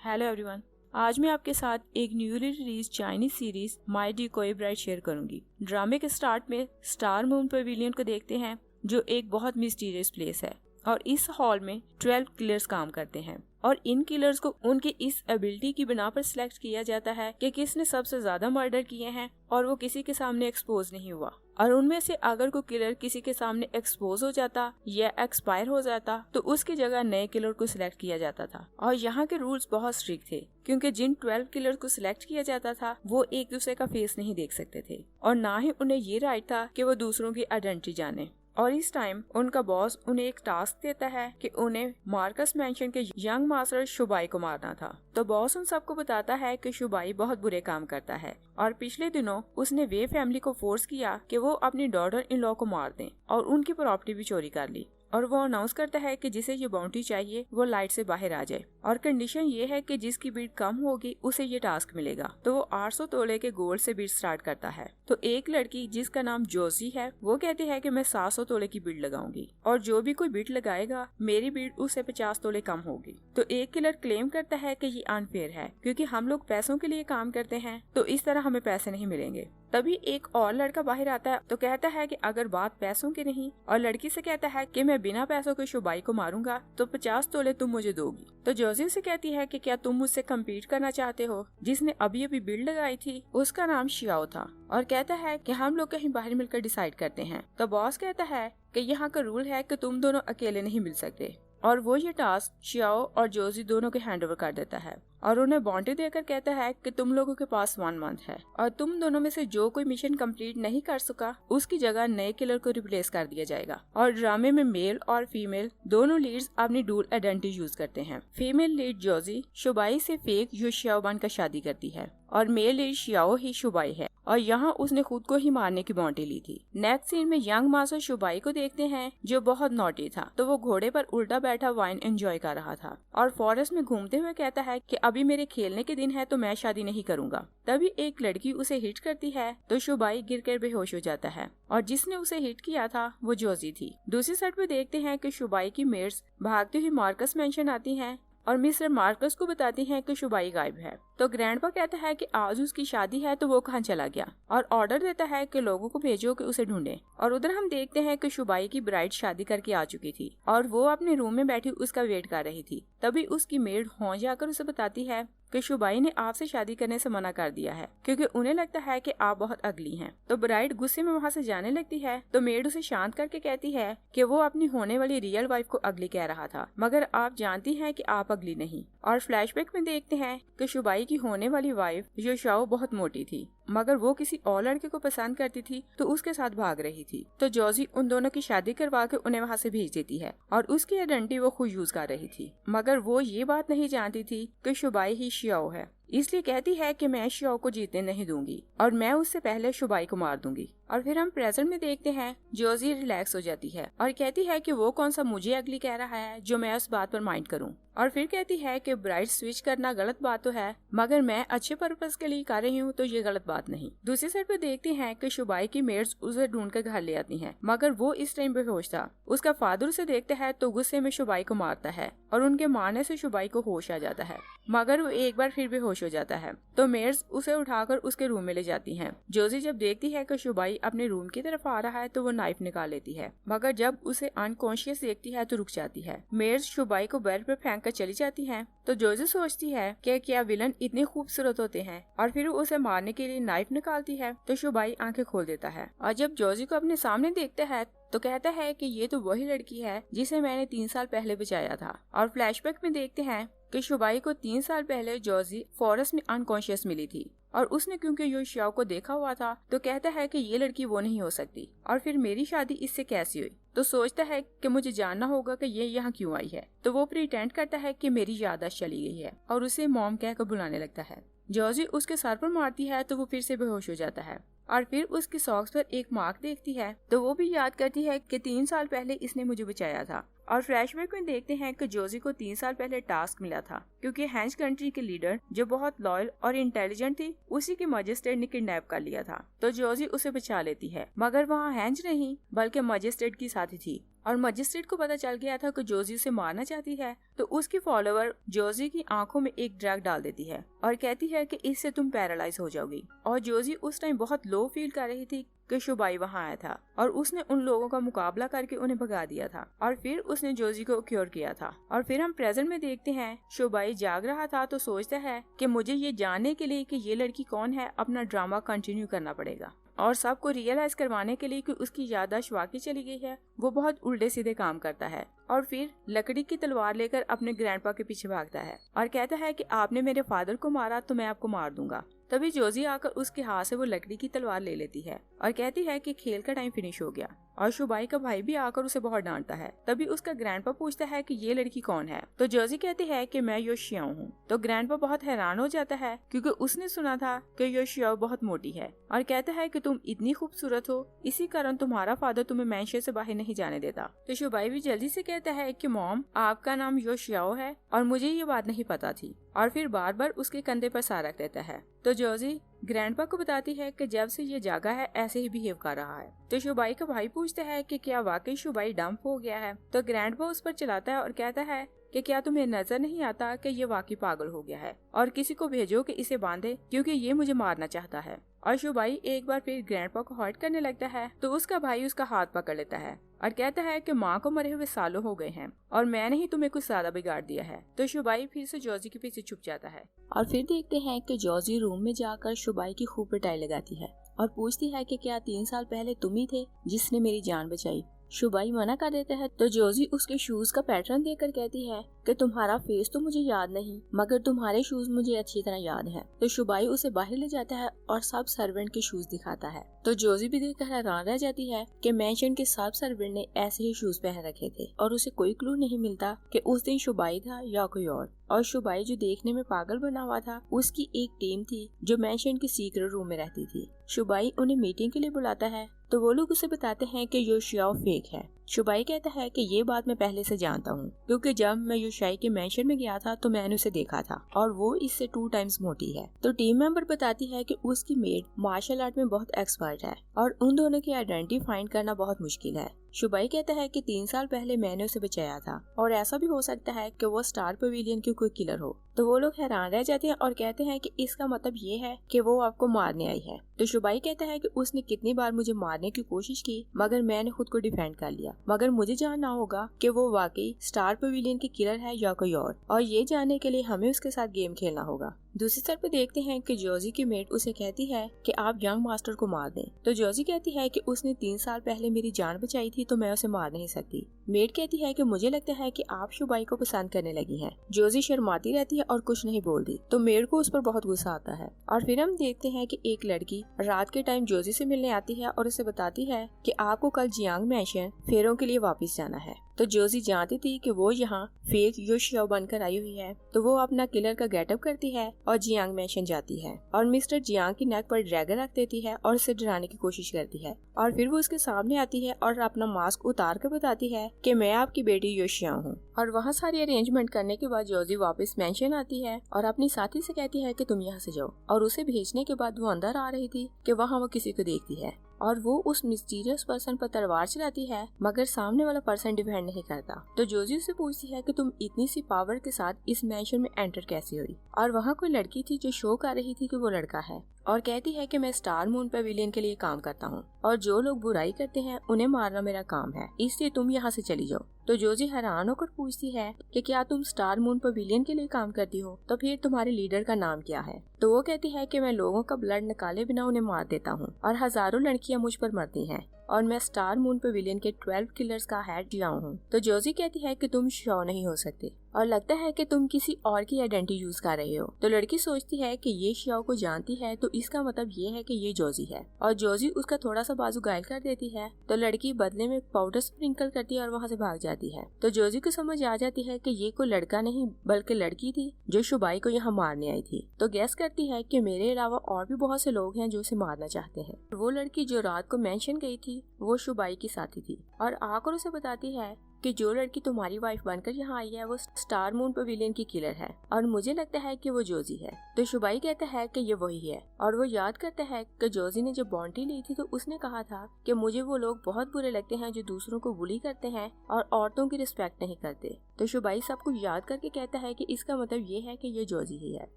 Hello everyone, आज मैं आपके साथ एक newly released Chinese series my decoy bride share करूंगी। ड्रामे के स्टार्ट में स्टार मून पवेलियन को देखते हैं, जो एक बहुत मिस्टीरियस प्लेस है और इस हॉल में 12 किलर्स काम करते हैं और इन किलर्स को उनकी इस एबिलिटी की बिना पर सिलेक्ट किया जाता है कि किसने सबसे ज्यादा मर्डर किए हैं और वो किसी के सामने एक्सपोज नहीं हुआ। और उनमें से अगर कोई किलर किसी के सामने एक्सपोज हो जाता या एक्सपायर हो जाता तो उसकी जगह नए किलर को सिलेक्ट किया जाता था। और यहाँ के रूल्स बहुत स्ट्रिक्ट थे, क्योंकि जिन 12 किलर को सिलेक्ट किया जाता था वो एक दूसरे का फेस नहीं देख सकते थे और ना ही उन्हें ये राइट था कि वो दूसरों की आइडेंटिटी जाने। और इस टाइम उनका बॉस उन्हें एक टास्क देता है कि उन्हें मार्कस मेंशन के यंग मास्टर शुबाई को मारना था। तो बॉस उन सबको बताता है कि शुबाई बहुत बुरे काम करता है और पिछले दिनों उसने वे फैमिली को फोर्स किया कि वो अपनी डॉटर इन लॉ को मार दें और उनकी प्रॉपर्टी भी चोरी कर ली। और वो अनाउंस करता है कि जिसे ये बाउंड्री चाहिए वो लाइट से बाहर आ जाए और कंडीशन ये है कि जिसकी बीट कम होगी उसे ये टास्क मिलेगा। तो वो 800 तोले के गोल्ड से बीट स्टार्ट करता है। तो एक लड़की जिसका नाम जोजी है वो कहती है कि मैं 700 तोले की बीट लगाऊंगी और जो भी कोई बीट लगाएगा मेरी बीट उससे 50 तोले कम होगी। तो एक किलर क्लेम करता है कि ये अनफेयर है, क्योंकि हम लोग पैसों के लिए काम करते हैं तो इस तरह हमें पैसे नहीं मिलेंगे। तभी एक और लड़का बाहर आता है तो कहता है कि अगर बात पैसों की नहीं, और लड़की से कहता है कि मैं बिना पैसों के शुबाई को मारूंगा तो 50 तोले तुम मुझे दोगी। तो जोजी से कहती है कि क्या तुम मुझसे कम्पीट करना चाहते हो। जिसने अभी अभी बिल्ड लगाई थी उसका नाम शियाओ था और कहता है कि हम लोग कहीं बाहर मिलकर डिसाइड करते हैं। तो बॉस कहता है कि यहाँ का रूल है कि तुम दोनों अकेले नहीं मिल सकते और वो ये टास्क शियाओ और जोजी दोनों के हैंड ओवर कर देता है और उन्हें बाउंड्री देकर कहता है कि तुम लोगों के पास 1 मंथ है और तुम दोनों में से जो कोई मिशन कंप्लीट नहीं कर सका उसकी जगह नए किलर को रिप्लेस कर दिया जाएगा। और ड्रामे में मेल और फीमेल दोनों लीड्स अपनी डुअल आइडेंटिटी यूज करते हैं। फीमेल लीड जोजी शुबाई से फेक यू शियाओ बनकर शादी करती है और मेल लीड शियाओ ही शुबाई है और यहाँ उसने खुद को ही मारने की बाउंड्री ली थी। नेक्स्ट सीन में यंग मास्टर शुबाई को देखते हैं जो बहुत नॉटी था। तो वो घोड़े पर उल्टा बैठा वाइन एंजॉय कर रहा था और फॉरेस्ट में घूमते हुए कहता है कि अभी मेरे खेलने के दिन है तो मैं शादी नहीं करूंगा। तभी एक लड़की उसे हिट करती है तो शुबाई गिरकर बेहोश हो जाता है और जिसने उसे हिट किया था वो जोजी थी। दूसरी साइड पे देखते हैं कि शुबाई की मेट्स भागती हुई मार्कस मेंशन आती हैं और मिस्टर मार्कस को बताती हैं कि शुबाई गायब है। तो ग्रैंडपा कहता है कि आज उसकी शादी है तो वो कहाँ चला गया और ऑर्डर देता है कि लोगों को भेजो कि उसे ढूंढे। और उधर हम देखते हैं कि शुबाई की ब्राइड शादी करके आ चुकी थी और वो अपने रूम में बैठी उसका वेट कर रही थी। तभी उसकी मेड हों जाकर उसे बताती है कि शुबाई ने आपसे शादी करने से मना कर दिया है क्योंकि उन्हें लगता है कि आप बहुत अगली हैं। तो ब्राइड गुस्से में वहाँ से जाने लगती है तो मेड उसे शांत करके कहती है कि वो अपनी होने वाली रियल वाइफ को अगली कह रहा था, मगर आप जानती हैं कि आप अगली नहीं। और फ्लैशबैक में देखते हैं कि शुबाई की होने वाली वाइफ योशाओ बहुत मोटी थी, मगर वो किसी और लड़के को पसंद करती थी तो उसके साथ भाग रही थी। तो जोजी उन दोनों की शादी करवा के उन्हें वहाँ से भेज देती है और उसकी आइडेंटिटी वो खुद यूज कर रही थी, मगर वो ये बात नहीं जानती थी कि शुबाई ही शियाओ है। इसलिए कहती है कि मैं शियाओ को जीतने नहीं दूंगी और मैं उससे पहले शुबाई को मार दूंगी। और फिर हम प्रेजेंट में देखते हैं जोजी रिलैक्स हो जाती है और कहती है कि वो कौन सा मुझे अगली कह रहा है जो मैं उस बात पर माइंड करूं। और फिर कहती है कि ब्राइड स्विच करना गलत बात तो है, मगर मैं अच्छे पर्पस के लिए कर रही हूँ तो ये गलत बात नहीं। दूसरी साइड पे देखते हैं कि शुबाई की मेड्स उसे ढूंढ कर घर ले आती हैं, मगर वो इस टाइम बेहोश था। उसका फादर उसे देखता है तो गुस्से में शुबाई को मारता है और उनके मारने से शुबाई को होश आ जाता है, मगर वो एक बार फिर बेहोश हो जाता है। तो मेड्स उसे उठाकर उसके रूम में ले जाती हैं। जोजी जब देखती है कि शुबाई अपने रूम की तरफ आ रहा है तो वो नाइफ निकाल लेती है, मगर जब उसे अनकॉन्शियस देखती है तो रुक जाती है। मेड्स शुबाई को बेड पर फेंक कर चली जाती हैं। तो जोजी सोचती है कि क्या विलन इतने खूबसूरत होते हैं और फिर उसे मारने के लिए नाइफ निकालती है। तो शुबाई आंखें खोल देता है और जब जोजी को अपने सामने देखता है तो कहता है कि ये तो वही लड़की है जिसे मैंने 3 साल पहले बचाया था। और फ्लैशबैक में देखते हैं कि शुबाई को 3 साल पहले जोजी फॉरेस्ट में अनकॉन्शियस मिली थी और उसने क्योंकि योशियाओ को देखा हुआ था तो कहता है कि ये लड़की वो नहीं हो सकती और फिर मेरी शादी इससे कैसी हुई। तो सोचता है कि मुझे जानना होगा कि ये यहाँ क्यों आई है। तो वो प्रिटेंड करता है कि मेरी याददाश्त चली गई है और उसे मॉम कहकर बुलाने लगता है। जोजी उसके सर पर मारती है तो वो फिर से बेहोश हो जाता है और फिर उसकी सॉक्स पर एक मार्क देखती है तो वो भी याद करती है कि 3 साल पहले इसने मुझे बचाया था और फ्लैशबैक में देखते हैं कि जोजी को 3 साल पहले टास्क मिला था क्योंकि हेंज कंट्री के लीडर जो बहुत लॉयल और इंटेलिजेंट थी उसी की मजिस्ट्रेट ने किडनैप कर लिया था। तो जोजी उसे बचा लेती है, मगर वहाँ हेंज नहीं बल्कि मजिस्ट्रेट की साथी थी और मजिस्ट्रेट को पता चल गया था कि जोजी उसे मारना चाहती है। तो उसकी फॉलोअर जोजी की आंखों में एक ड्रग डाल देती है और कहती है कि इससे तुम पैरालाइज हो जाओगी। और जोजी उस टाइम बहुत लो फील कर रही थी कि शुबाई वहाँ आया था और उसने उन लोगों का मुकाबला करके उन्हें भगा दिया था और फिर उसने जोजी को क्योर किया था। और फिर हम प्रेजेंट में देखते हैं शुबाई जाग रहा था तो सोचता है कि मुझे ये जानने के लिए कि ये लड़की कौन है अपना ड्रामा कंटिन्यू करना पड़ेगा और सबको रियलाइज करवाने के लिए कि उसकी याददाश्त वाकई चली गई है। वो बहुत उल्टे सीधे काम करता है और फिर लकड़ी की तलवार लेकर अपने ग्रैंडपा के पीछे भागता है और कहता है कि आपने मेरे फादर को मारा तो मैं आपको मार दूंगा। तभी जोजी आकर उसके हाथ से वो लकड़ी की तलवार ले लेती है और कहती है कि खेल का टाइम फिनिश हो गया। और शुबाई का भाई भी आकर उसे बहुत डांटता है। तभी उसका ग्रैंडपा पूछता है कि ये लड़की कौन है। तो जोजी कहती है कि मैं योशियाओ हूँ। तो ग्रैंडपा बहुत हैरान हो जाता है क्योंकि उसने सुना था कि योशियाओ बहुत मोटी है और कहता है कि तुम इतनी खूबसूरत हो, इसी कारण तुम्हारा फादर तुम्हें मैंशन से बाहर नहीं जाने देता। तो शुबाई भी जल्दी से कहता है कि मॉम आपका नाम योशियाओ है और मुझे ये बात नहीं पता थी और फिर बार बार उसके कंधे पर सर रख देता है। तो जोजी ग्रैंडपा को बताती है कि जब से ये जागा है ऐसे ही बिहेव कर रहा है। तो शुबाई का भाई पूछता है कि क्या वाकई शुबाई डंप हो गया है। तो ग्रैंडपा उस पर चलाता है और कहता है कि क्या तुम्हें नजर नहीं आता कि ये वाकई पागल हो गया है और किसी को भेजो कि इसे बांधे क्योंकि ये मुझे मारना चाहता है। और शुबाई एक बार फिर ग्रैंडपा को हर्ट करने लगता है तो उसका भाई उसका हाथ पकड़ लेता है और कहता है कि माँ को मरे हुए सालों हो गए हैं और मैंने ही तुम्हें कुछ ज्यादा बिगाड़ दिया है। तो शुबाई फिर से जोजी के पीछे छुप जाता है और फिर देखते हैं कि जोजी रूम में जाकर शुबाई की खूब पिटाई लगाती है और पूछती है कि क्या 3 साल पहले तुम ही थे जिसने मेरी जान बचाई। शुबाई मना कर देता है तो जोजी उसके शूज का पैटर्न देखकर कहती है कि तुम्हारा फेस तो मुझे याद नहीं मगर तुम्हारे शूज मुझे अच्छी तरह याद है। तो शुबाई उसे बाहर ले जाता है और सब सर्वेंट के शूज दिखाता है। तो जोजी भी देखकर हैरान रह जाती है कि मैंशन के सब सर्वेंट ने ऐसे ही शूज पहन रखे थे और उसे कोई क्लू नहीं मिलता कि उस दिन शुबाई था या कोई और शुबाई जो देखने में पागल बना हुआ था उसकी एक टीम थी जो मैंशन के सीक्रेट रूम में रहती थी। शुबाई उन्हें मीटिंग के लिए बुलाता है तो वो लोग उसे बताते हैं कि योशियाओ फेक है। शुबाई कहता है कि ये बात मैं पहले से जानता हूँ क्योंकि जब मैं योशियाई के मैंशन में गया था तो मैंने उसे देखा था और वो इससे 2 टाइम्स मोटी है। तो टीम मेंबर बताती है कि उसकी मेड मार्शल आर्ट में बहुत एक्सपर्ट है और उन दोनों की आइडेंटिटी फाइंड करना बहुत मुश्किल है। शुबाई कहता है कि 3 साल पहले मैंने उसे बचाया था और ऐसा भी हो सकता है कि वो स्टार पवेलियन की कोई किलर हो। तो वो लोग हैरान रह जाते हैं और कहते हैं कि इसका मतलब ये है कि वो आपको मारने आई है। तो शुबाई कहता है कि उसने कितनी बार मुझे मारने की कोशिश की मगर मैंने खुद को डिफेंड कर लिया, मगर मुझे जानना होगा कि वो वाकई स्टार पवेलियन की किलर है या कोई और ये जानने के लिए हमें उसके साथ गेम खेलना होगा। दूसरी तरफ पे देखते हैं कि जोजी की मेट उसे कहती है कि आप यंग मास्टर को मार दें। तो जोजी कहती है कि उसने 3 साल पहले मेरी जान बचाई थी तो मैं उसे मार नहीं सकती। मेट कहती है कि मुझे लगता है कि आप शुबाई को पसंद करने लगी हैं। जोजी शर्माती रहती है और कुछ नहीं बोलती तो मेट को उस पर बहुत गुस्सा आता है। और फिर हम देखते हैं कि एक लड़की रात के टाइम जोजी से मिलने आती है और उसे बताती है कि आपको कल जियांग मैंशन फेरों के लिए वापस जाना है। तो जोजी जानती थी कि वो यहाँ फेक योशियाओ बनकर आई हुई है तो वो अपना किलर का गेटअप करती है और जियांग मैंशन जाती है और मिस्टर जियांग की नेक पर ड्रैगन रख देती है और उसे डराने की कोशिश करती है। और फिर वो उसके सामने आती है और अपना मास्क उतार कर बताती है कि मैं आपकी बेटी योशियाओ हूँ। और वहाँ सारी अरेंजमेंट करने के बाद जोजी वापस मैंशन आती है और अपनी साथी से कहती है कि तुम यहाँ से जाओ। और उसे भेजने के बाद वो अंदर आ रही थी कि वहाँ वो किसी को देखती है और वो उस मिस्टीरियस पर्सन पर तलवार चलाती है मगर सामने वाला पर्सन डिफेंड नहीं करता। तो जोजी उससे पूछती है कि तुम इतनी सी पावर के साथ इस मैंशन में एंटर कैसे हुई। और वहाँ कोई लड़की थी जो शो कर रही थी कि वो लड़का है और कहती है कि मैं स्टार मून पवेलियन के लिए काम करता हूँ और जो लोग बुराई करते हैं उन्हें मारना मेरा काम है, इसलिए तुम यहाँ से चली जाओ। तो जोजी हैरान होकर पूछती है कि क्या तुम स्टार मून पवेलियन के लिए काम करती हो, तो फिर तुम्हारे लीडर का नाम क्या है। तो वो कहती है कि मैं लोगों का ब्लड निकाले बिना उन्हें मार देता हूँ और हजारों लड़कियाँ मुझ पर मरती हैं और मैं स्टार मून पवेलियन के 12 किलर्स का हेड जियांग हूँ। तो जोजी कहती है कि तुम शो नहीं हो सकते और लगता है कि तुम किसी और की आइडेंटिटी यूज कर रहे हो। तो लड़की सोचती है कि ये शियाओ को जानती है तो इसका मतलब ये है कि ये जोजी है और जोजी उसका थोड़ा सा बाजू घायल कर देती है। तो लड़की बदले में पाउडर स्प्रिंकल करती है और वहाँ से भाग जाती है। तो जोजी को समझ आ जाती है कि ये कोई लड़का नहीं बल्कि लड़की थी जो शुबाई को यहाँ मारने आई थी। तो गैस करती है कि मेरे अलावा और भी बहुत से लोग हैं जो उसे मारना चाहते हैं। वो लड़की जो रात को मेंशन गई थी वो शुबाई की साथी थी और आकर उसे बताती है कि जो लड़की तुम्हारी वाइफ बनकर यहाँ आई है वो स्टार मून पवेलियन की किलर है और मुझे लगता है कि वो जोजी है। तो शुबाई कहता है कि ये वही है और वो याद करता है कि जोजी ने जब बॉन्टी ली थी तो उसने कहा था कि मुझे वो लोग बहुत बुरे लगते हैं जो दूसरों को बुली करते हैं और औरतों की रिस्पेक्ट नहीं करते। तो शुबाई सब कुछ याद करके कहता है कि इसका मतलब ये है कि ये जोजी ही है।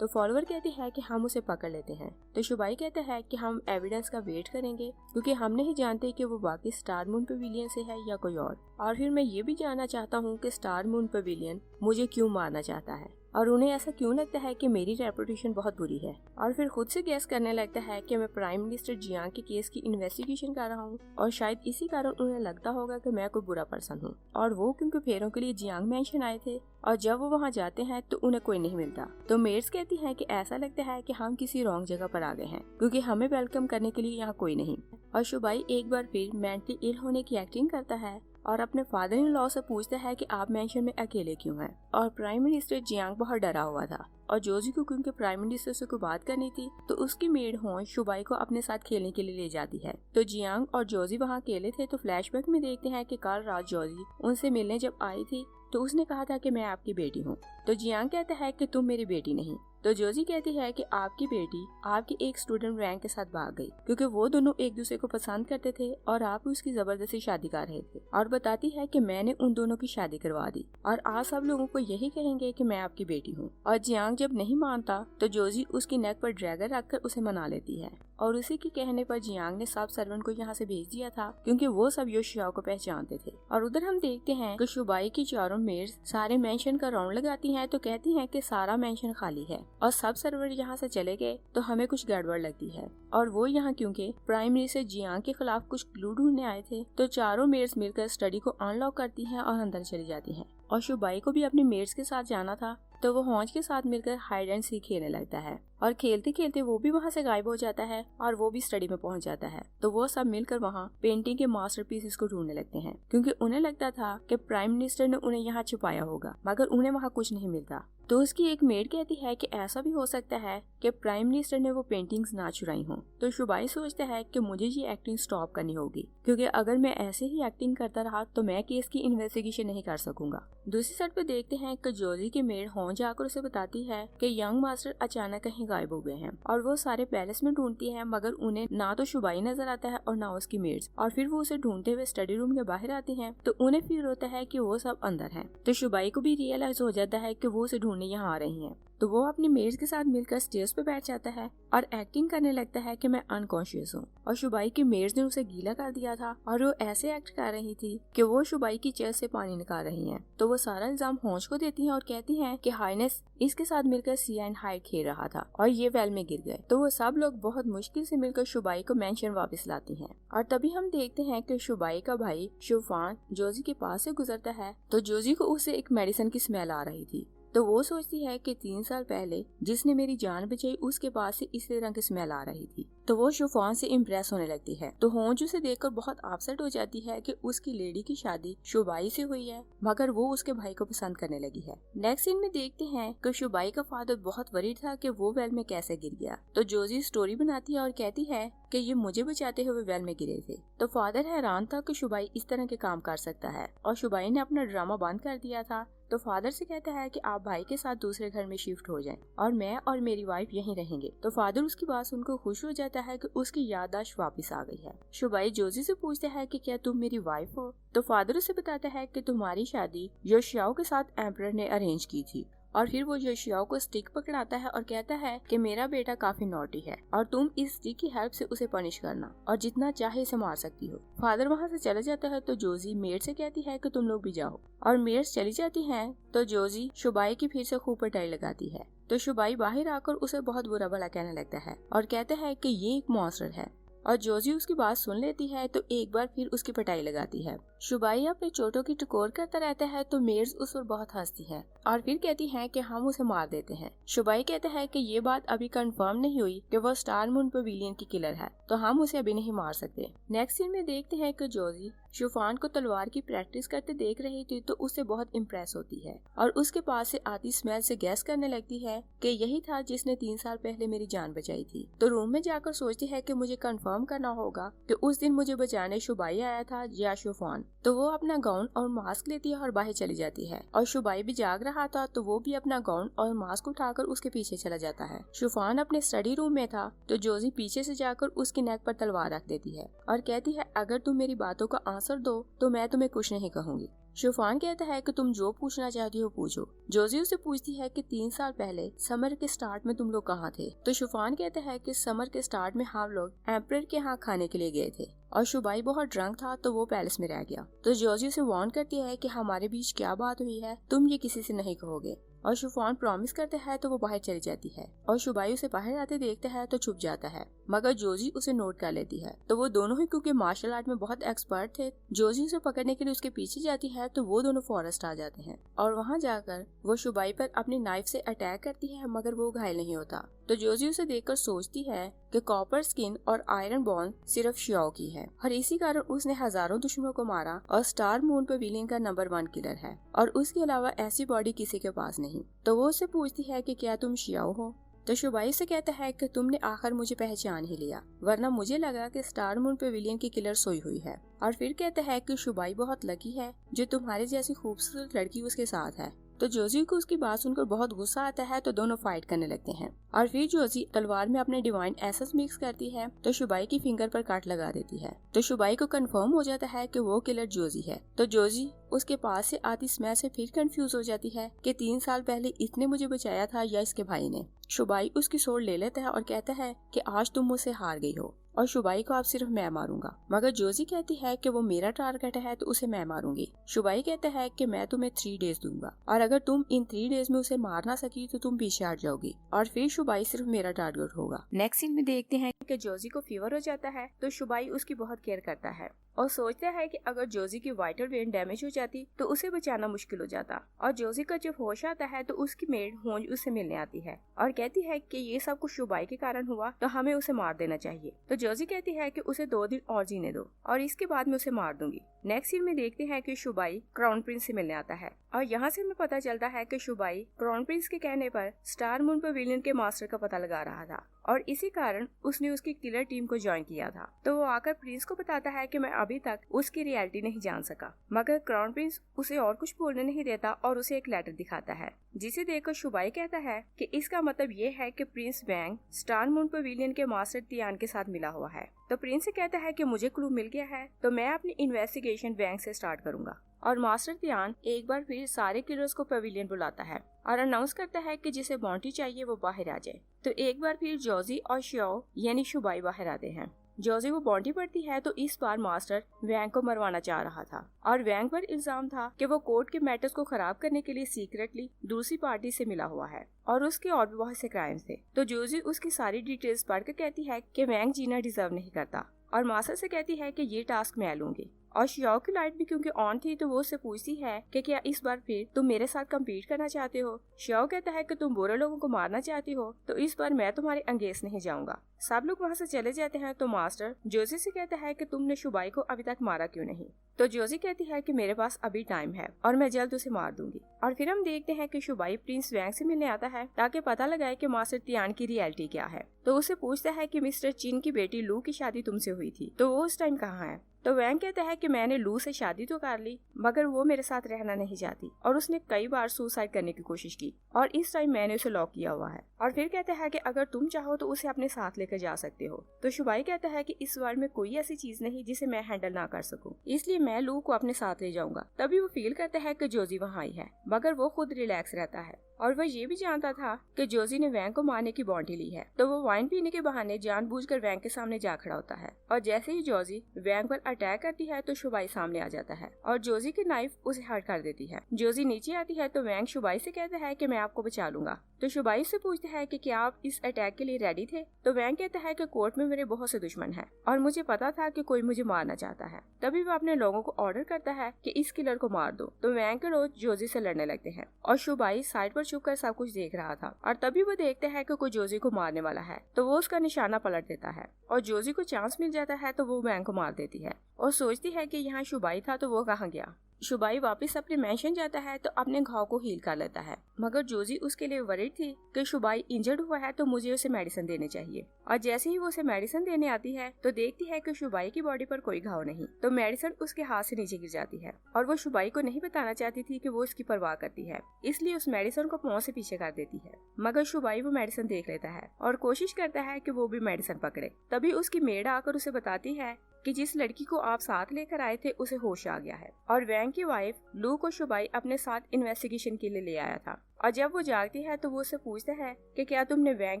तो फॉलोअर कहते हैं कि हम उसे पकड़ लेते हैं। तो शुबाई कहता है कि हम एविडेंस का वेट करेंगे क्योंकि हम नहीं जानते कि वो बाकी स्टार मून पवेलियन से है या कोई और फिर मैं ये भी जानना चाहता हूँ कि स्टार मून पवेलियन मुझे क्यों मारना चाहता है और उन्हें ऐसा क्यों लगता है कि मेरी रेपुटेशन बहुत बुरी है। और फिर खुद से गैस करने लगता है कि मैं प्राइम मिनिस्टर जियांग के केस की इन्वेस्टिगेशन कर रहा हूँ और शायद इसी कारण उन्हें लगता होगा कि मैं कोई बुरा पर्सन हूँ। और वो क्योंकि फेरों के लिए जियांग मेंशन आए थे और जब वो वहाँ जाते हैं तो उन्हें कोई नहीं मिलता। तो मेड्स कहती हैं कि ऐसा लगता है कि हम किसी रॉन्ग जगह पर आ गए हैं क्योंकि हमें वेलकम करने के लिए यहाँ कोई नहीं। और शुबाई एक बार फिर मेंटली इल होने की एक्टिंग करता है और अपने फादर इन लॉ से पूछता है कि आप मेंशन में अकेले क्यों हैं। और प्राइम मिनिस्टर जियांग बहुत डरा हुआ था और जोजी को क्योंकि प्राइम मिनिस्टर से कोई बात करनी थी तो उसकी मेड होन शुबाई को अपने साथ खेलने के लिए ले जाती है। तो जियांग और जोजी वहाँ अकेले थे। तो फ्लैशबैक में देखते हैं कि कल रात जोजी उनसे मिलने जब आई थी तो उसने कहा था कि मैं आपकी बेटी हूँ। तो जियांग कहता है कि तुम मेरी बेटी नहीं। तो जोजी कहती है कि आपकी बेटी आपके एक स्टूडेंट रैंक के साथ भाग गई क्योंकि वो दोनों एक दूसरे को पसंद करते थे और आप उसकी जबरदस्ती शादी कर रहे थे। और बताती है कि मैंने उन दोनों की शादी करवा दी और आज सब लोगों को यही कहेंगे कि मैं आपकी बेटी हूँ। और जियांग जब नहीं मानता तो जोजी उसकी नेक पर ड्रैगन रखकर उसे मना लेती है और उसी के कहने पर जियांग ने सब सर्वेंट को यहाँ से भेज दिया था क्योंकि वो सब योशियाओ को पहचानते थे। और उधर हम देखते हैं कि शुबाई की चारों मेड्स सारे मेंशन का राउंड लगाती हैं तो कहती हैं कि सारा मेंशन खाली है और सब सर्वर यहाँ से चले गए तो हमें कुछ गड़बड़ लगती है। और वो यहाँ क्योंकि प्राइम मिनिस्टर जियांग के खिलाफ कुछ क्लू ढूंढने आए थे तो चारों मेड्स मिलकर स्टडी को अनलॉक करती हैं और अंदर चली जाती हैं। और शुबाई को भी अपने मेड्स के साथ जाना था तो वो हॉन्च के साथ मिलकर हाइड एंड सीक खेलने लगता है और खेलते खेलते वो भी वहाँ से गायब हो जाता है और वो भी स्टडी में पहुँच जाता है। तो वो सब मिलकर वहाँ पेंटिंग के मास्टरपीसेस को ढूंढने लगते हैं क्योंकि उन्हें लगता था कि प्राइम मिनिस्टर ने उन्हें यहाँ छुपाया होगा मगर उन्हें वहाँ कुछ नहीं मिलता। तो उसकी एक मेड कहती है कि ऐसा भी हो सकता है कि प्राइम मिनिस्टर ने वो पेंटिंग्स ना चुराई हों। तो शुबाई सोचता है कि मुझे ये एक्टिंग स्टॉप करनी होगी क्योंकि अगर मैं ऐसे ही एक्टिंग करता रहा तो मैं केस की इन्वेस्टिगेशन नहीं कर सकूंगा। दूसरी साइड पे देखते हैं कि जोजी की मेड हों जाकर उसे बताती है कि यंग मास्टर अचानक कहीं गायब हो गए हैं और वो सारे पैलेस में ढूंढती है मगर उन्हें ना तो शुबाई नजर आता है और ना उसकी मेड्स। और फिर वो उसे ढूंढते हुए स्टडी रूम के बाहर आती हैं तो उन्हें फील होता है कि वो सब अंदर हैं। तो शुबाई को भी रियलाइज हो जाता है कि वो उसे ढूंढने यहाँ आ रही हैं। तो वो अपनी मेड्स के साथ मिलकर स्टेज पे बैठ जाता है और एक्टिंग करने लगता है कि मैं अनकॉन्शियस हूँ और शुबाई की मेड्स ने उसे गीला कर दिया था और वो ऐसे एक्ट कर रही थी कि वो शुबाई की चेस्ट से पानी निकाल रही हैं। तो वो सारा इल्जाम होंच को देती हैं और कहती हैं कि हाइनेस इसके साथ मिलकर सी एंड हाइड खेल रहा था और ये वेल में गिर गए। तो वो सब लोग बहुत मुश्किल से मिलकर शुबाई को मेंशन वापस लाती हैं। और तभी हम देखते हैं कि शुबाई का भाई शूफान जोजी के पास से गुजरता है तो जोजी को उसे एक मेडिसिन की स्मेल आ रही थी। तो वो सोचती है कि 3 साल पहले जिसने मेरी जान बचाई उसके पास से इसी तरह की स्मेल आ रही थी। तो वो शूफान से इम्प्रेस होने लगती है। तो होंज उसे देखकर बहुत अपसेट हो जाती है कि उसकी लेडी की शादी शुबाई से हुई है मगर वो उसके भाई को पसंद करने लगी है। नेक्स्ट सीन में देखते हैं कि शुबाई का फादर बहुत वरीड था कि वो वेल में कैसे गिर गया। तो जोजी स्टोरी बनाती है और कहती है कि ये मुझे बचाते हुए वेल में गिरे थे। तो फादर हैरान था कि शुबाई इस तरह के काम कर सकता है और शुबाई ने अपना ड्रामा बंद कर दिया था। तो फादर से कहता है कि आप भाई के साथ दूसरे घर में शिफ्ट हो जाएं और मैं और मेरी वाइफ यहीं रहेंगे। तो फादर उसकी बात सुनकर खुश हो जाता है कि उसकी याददाश्त वापस आ गई है। शुबाई जोजी से पूछता है कि क्या तुम मेरी वाइफ हो। तो फादर उसे बताता है कि तुम्हारी शादी योशियाओ के साथ एम्परर ने अरेंज की थी। और फिर वो योशियाओ को स्टिक पकड़ाता है और कहता है कि मेरा बेटा काफी नॉटी है और तुम इस स्टिक की हेल्प से उसे पनिश करना और जितना चाहे इसे मार सकती हो। फादर वहाँ से चला जाता है तो जोजी मेड से कहती है कि तुम लोग भी जाओ और मेड्स चली जाती हैं। तो जोजी शुबाई की फिर से खूब पिटाई लगाती है। तो शुबाई बाहर आकर उसे बहुत बुरा भला कहने लगता है और कहता है कि ये एक मॉन्स्टर है और जोजी उसकी बात सुन लेती है तो एक बार फिर उसकी पिटाई लगाती है। शुबाई अपने चोटों की टकोर करता रहता है तो मेड्स उस पर बहुत हंसती है और फिर कहती हैं कि हम उसे मार देते हैं। शुबाई कहता है कि ये बात अभी कंफर्म नहीं हुई कि वो स्टार मून पवेलियन की किलर है तो हम उसे अभी नहीं मार सकते। नेक्स्ट सीन में देखते हैं कि जोजी शूफान को तलवार की प्रैक्टिस करते देख रही थी तो उससे बहुत इम्प्रेस होती है और उसके पास से आती स्मेल से गैस करने लगती है कि यही था जिसने 3 साल पहले मेरी जान बचाई थी। तो रूम में जाकर सोचती है कि मुझे कंफर्म करना होगा कि उस दिन मुझे बचाने शुबाई आया था या शूफान। तो वो अपना गाउन और मास्क लेती है और बाहर चली जाती है। और शुबाई भी जाग रहा था तो वो भी अपना गाउन और मास्क उठाकर उसके पीछे चला जाता है। शुफान अपने स्टडी रूम में था तो जोजी पीछे से जाकर उसकी नेक पर तलवार रख देती है और कहती है, अगर तुम मेरी बातों का आंसर दो तो मैं तुम्हें कुछ नहीं कहूंगी। शुफान कहता है कि तुम जो पूछना चाहती हो पूछो। जोजी उससे पूछती है कि 3 साल पहले समर के स्टार्ट में तुम लोग कहाँ थे। तो शुफान कहता है कि समर के स्टार्ट में हम लोग एम्परर के यहाँ खाने के लिए गए थे और शुबाई बहुत ड्रंक था तो वो पैलेस में रह गया। तो जोजी उसे वार्न करती है कि हमारे बीच क्या बात हुई है तुम ये किसी से नहीं कहोगे। और शुफान प्रॉमिस करते हैं तो वो बाहर चली जाती है और शुबाई उसे बाहर आते देखता है तो छुप जाता है, मगर जोजी उसे नोट कर लेती है। तो वो दोनों ही क्योंकि मार्शल आर्ट में बहुत एक्सपर्ट थे, जोजी उसे पकड़ने के लिए उसके पीछे जाती है तो वो दोनों फॉरेस्ट आ जाते हैं और वहाँ जाकर वो शुबाई पर अपनी नाइफ से अटैक करती है, मगर वो घायल नहीं होता। तो जोजी उसे देखकर सोचती है कि कॉपर स्किन और आयरन बॉन सिर्फ शियाओ की है और इसी कारण उसने हजारों दुश्मनों को मारा और स्टार मून पवेलियन का नंबर 1 किलर है और उसके अलावा ऐसी बॉडी किसी के पास नहीं। तो वो उससे पूछती है कि क्या तुम शियाओ हो। तो शुबाई से कहता है कि तुमने आखिर मुझे पहचान ही लिया, वरना मुझे लगा कि स्टार मून पवेलियन की किलर सोई हुई है। और फिर कहता है कि शुबाई बहुत लकी है जो तुम्हारे जैसी खूबसूरत लड़की उसके साथ है। तो जोजी को उसकी बात सुनकर बहुत गुस्सा आता है तो दोनों फाइट करने लगते हैं और फिर जोजी तलवार में अपने डिवाइन एसेंस मिक्स करती है तो शुबाई की फिंगर पर काट लगा देती है। तो शुबाई को कंफर्म हो जाता है कि वो किलर जोजी है। तो जोजी उसके पास से आती स्मेल से फिर कंफ्यूज हो जाती है कि 3 साल पहले इसने मुझे बचाया था या इसके भाई ने। शुबाई उसकी सोल ले लेता है और कहता है कि आज तुम मुझसे हार गई हो और शुबाई को अब सिर्फ मैं मारूंगा, मगर जोजी कहती है कि वो मेरा टारगेट है तो उसे मैं मारूंगी। शुबाई कहता है कि मैं तुम्हें 3 डेज दूंगा और अगर तुम इन 3 डेज में उसे मार ना सकी तो तुम पीछे हट जाओगी और फिर शुबाई सिर्फ मेरा टारगेट होगा। नेक्स्ट सीन में देखते हैं कि जोजी को फीवर हो जाता है तो शुबाई उसकी बहुत केयर करता है और सोचता है कि अगर जोजी की वाइटल वेन डैमेज हो जाती तो उसे बचाना मुश्किल हो जाता। और जोजी का जब होश आता है तो उसकी मेड होंज उससे मिलने आती है और कहती है कि ये सब कुछ शुबाई के कारण हुआ तो हमें उसे मार देना चाहिए। तो जोजी कहती है कि उसे 2 दिन और जीने दो और इसके बाद मैं उसे मार दूंगी। नेक्स्ट सीन में देखते हैं कि शुबाई क्राउन प्रिंस से मिलने आता है और यहाँ से हमें पता चलता है कि शुबाई क्राउन प्रिंस के कहने पर स्टार मून पवेलियन के मास्टर का पता लगा रहा था और इसी कारण उसने उसकी किलर टीम को ज्वाइन किया था। तो वो आकर प्रिंस को बताता है कि मैं अभी तक उसकी रियलिटी नहीं जान सका, मगर क्राउन प्रिंस उसे और कुछ बोलने नहीं देता और उसे एक लेटर दिखाता है जिसे देखकर शुबाई कहता है कि इसका मतलब ये है कि प्रिंस वैंग स्टार मून पवेलियन के मास्टर तियान के साथ मिला हुआ है। तो प्रिंस से कहता है कि मुझे क्लू मिल गया है तो मैं अपनी इन्वेस्टिगेशन वैंग से स्टार्ट करूंगा। और मास्टर तियान एक बार फिर सारे किलर्स को पवेलियन बुलाता है और अनाउंस करता है कि जिसे बॉन्टी चाहिए वो बाहर आ जाए। तो एक बार फिर जोजी और शियाओ यानी शुबाई बाहर आते हैं। जोजी वो बॉन्टी पड़ती है तो इस बार मास्टर वैंग को मरवाना चाह रहा था और वैंग पर इल्जाम था कि वो कोर्ट के मैटर्स को खराब करने के लिए सीक्रेटली दूसरी पार्टी से मिला हुआ है और उसके और भी बहुत से क्राइम्स थे। तो जोजी उसकी सारी डिटेल्स पढ़कर कहती है कि वैंग जीना डिजर्व नहीं करता और मास्टर से कहती है कि ये टास्क मैं लूंगी। और शियाओ की लाइट भी क्योंकि ऑन थी तो वो उससे पूछती है कि क्या इस बार फिर तुम मेरे साथ कम्पीट करना चाहते हो। शियाओ कहता है कि तुम बुरे लोगों को मारना चाहती हो तो इस बार मैं तुम्हारे अंगेज नहीं जाऊंगा। सब लोग वहाँ से चले जाते हैं तो मास्टर जोजी से कहता है कि तुमने शुबाई को अभी तक मारा क्यों नहीं। तो जोजी कहती है कि मेरे पास अभी टाइम है और मैं जल्द उसे मार दूंगी। और फिर हम देखते हैं कि शुबाई प्रिंस वैंग से मिलने आता है ताकि पता लगाए कि मास्टर तियान की रियलिटी क्या है। तो उसे पूछता है कि मिस्टर चिन की बेटी लू की शादी तुमसे हुई थी तो वो उस टाइम कहाँ है। तो वैंग कहता है कि मैंने लू से शादी तो कर ली मगर वो मेरे साथ रहना नहीं चाहती और उसने कई बार सुसाइड करने की कोशिश की और इस टाइम मैंने उसे लॉक किया हुआ है। और फिर कहता है कि अगर तुम चाहो तो उसे अपने साथ लेकर जा सकते हो। तो शुबाई कहता है कि इस वर्ल्ड में कोई ऐसी चीज नहीं जिसे मैं हैंडल ना कर सकूं, इसलिए मैं लू को अपने साथ ले जाऊंगा। तभी वो फील करता है कि जोजी वहाँ आई है मगर वो खुद रिलैक्स रहता है और वह ये भी जानता था कि जोजी ने वैंग को मारने की बॉन्टी ली है। तो वो वाइन पीने के बहाने जानबूझकर वैंग के सामने जा खड़ा होता है और जैसे ही जोजी वैंग पर अटैक करती है तो शुबाई सामने आ जाता है और जोजी की नाइफ उसे हर्ट कर देती है। जोजी नीचे आती है तो वैंग शुबाई से कहता है कि मैं आपको बचा लूंगा। तो शुबाई से पूछता है कि क्या आप इस अटैक के लिए रेडी थे। तो वैंग कहता है कि कोर्ट में मेरे बहुत से दुश्मन हैं और मुझे पता था कि कोई मुझे मारना चाहता है। तभी वो अपने लोगों को ऑर्डर करता है कि इस किलर को मार दो। तो वैंग के लोग जोजी से लड़ने लगते हैं और शुबाई साइड पर छुप कर सब कुछ देख रहा था और तभी वो देखता है कि कोई जोजी को मारने वाला है तो वो उसका निशाना पलट देता है और जोजी को चांस मिल जाता है तो वो वैंग को मार देती है और सोचती है कि यहाँ शुबाई था तो वो कहाँ गया। शुबाई वापस अपने मेंशन जाता है तो अपने घाव को हील कर लेता है, मगर जोजी उसके लिए वरीड थी कि शुबाई इंजर्ड हुआ है तो मुझे उसे मेडिसिन देने चाहिए। और जैसे ही वो उसे मेडिसिन देने आती है तो देखती है कि शुबाई की बॉडी पर कोई घाव नहीं, तो मेडिसिन उसके हाथ से नीचे गिर जाती है और वो शुबाई को नहीं बताना चाहती थी कि वो उसकी परवाह करती है, इसलिए उस मेडिसिन को पांव से पीछे कर देती है। मगर शुबाई वो मेडिसिन देख लेता है और कोशिश करता है कि वो भी मेडिसिन पकड़े। तभी उसकी मेड आकर उसे बताती है कि जिस लड़की को आप साथ लेकर आए थे उसे होश आ गया है और वैंग की वाइफ लू को शुबाई अपने साथ इन्वेस्टिगेशन के लिए ले आया था। और जब वो जागती है तो वो उससे पूछता है कि क्या तुमने वैंग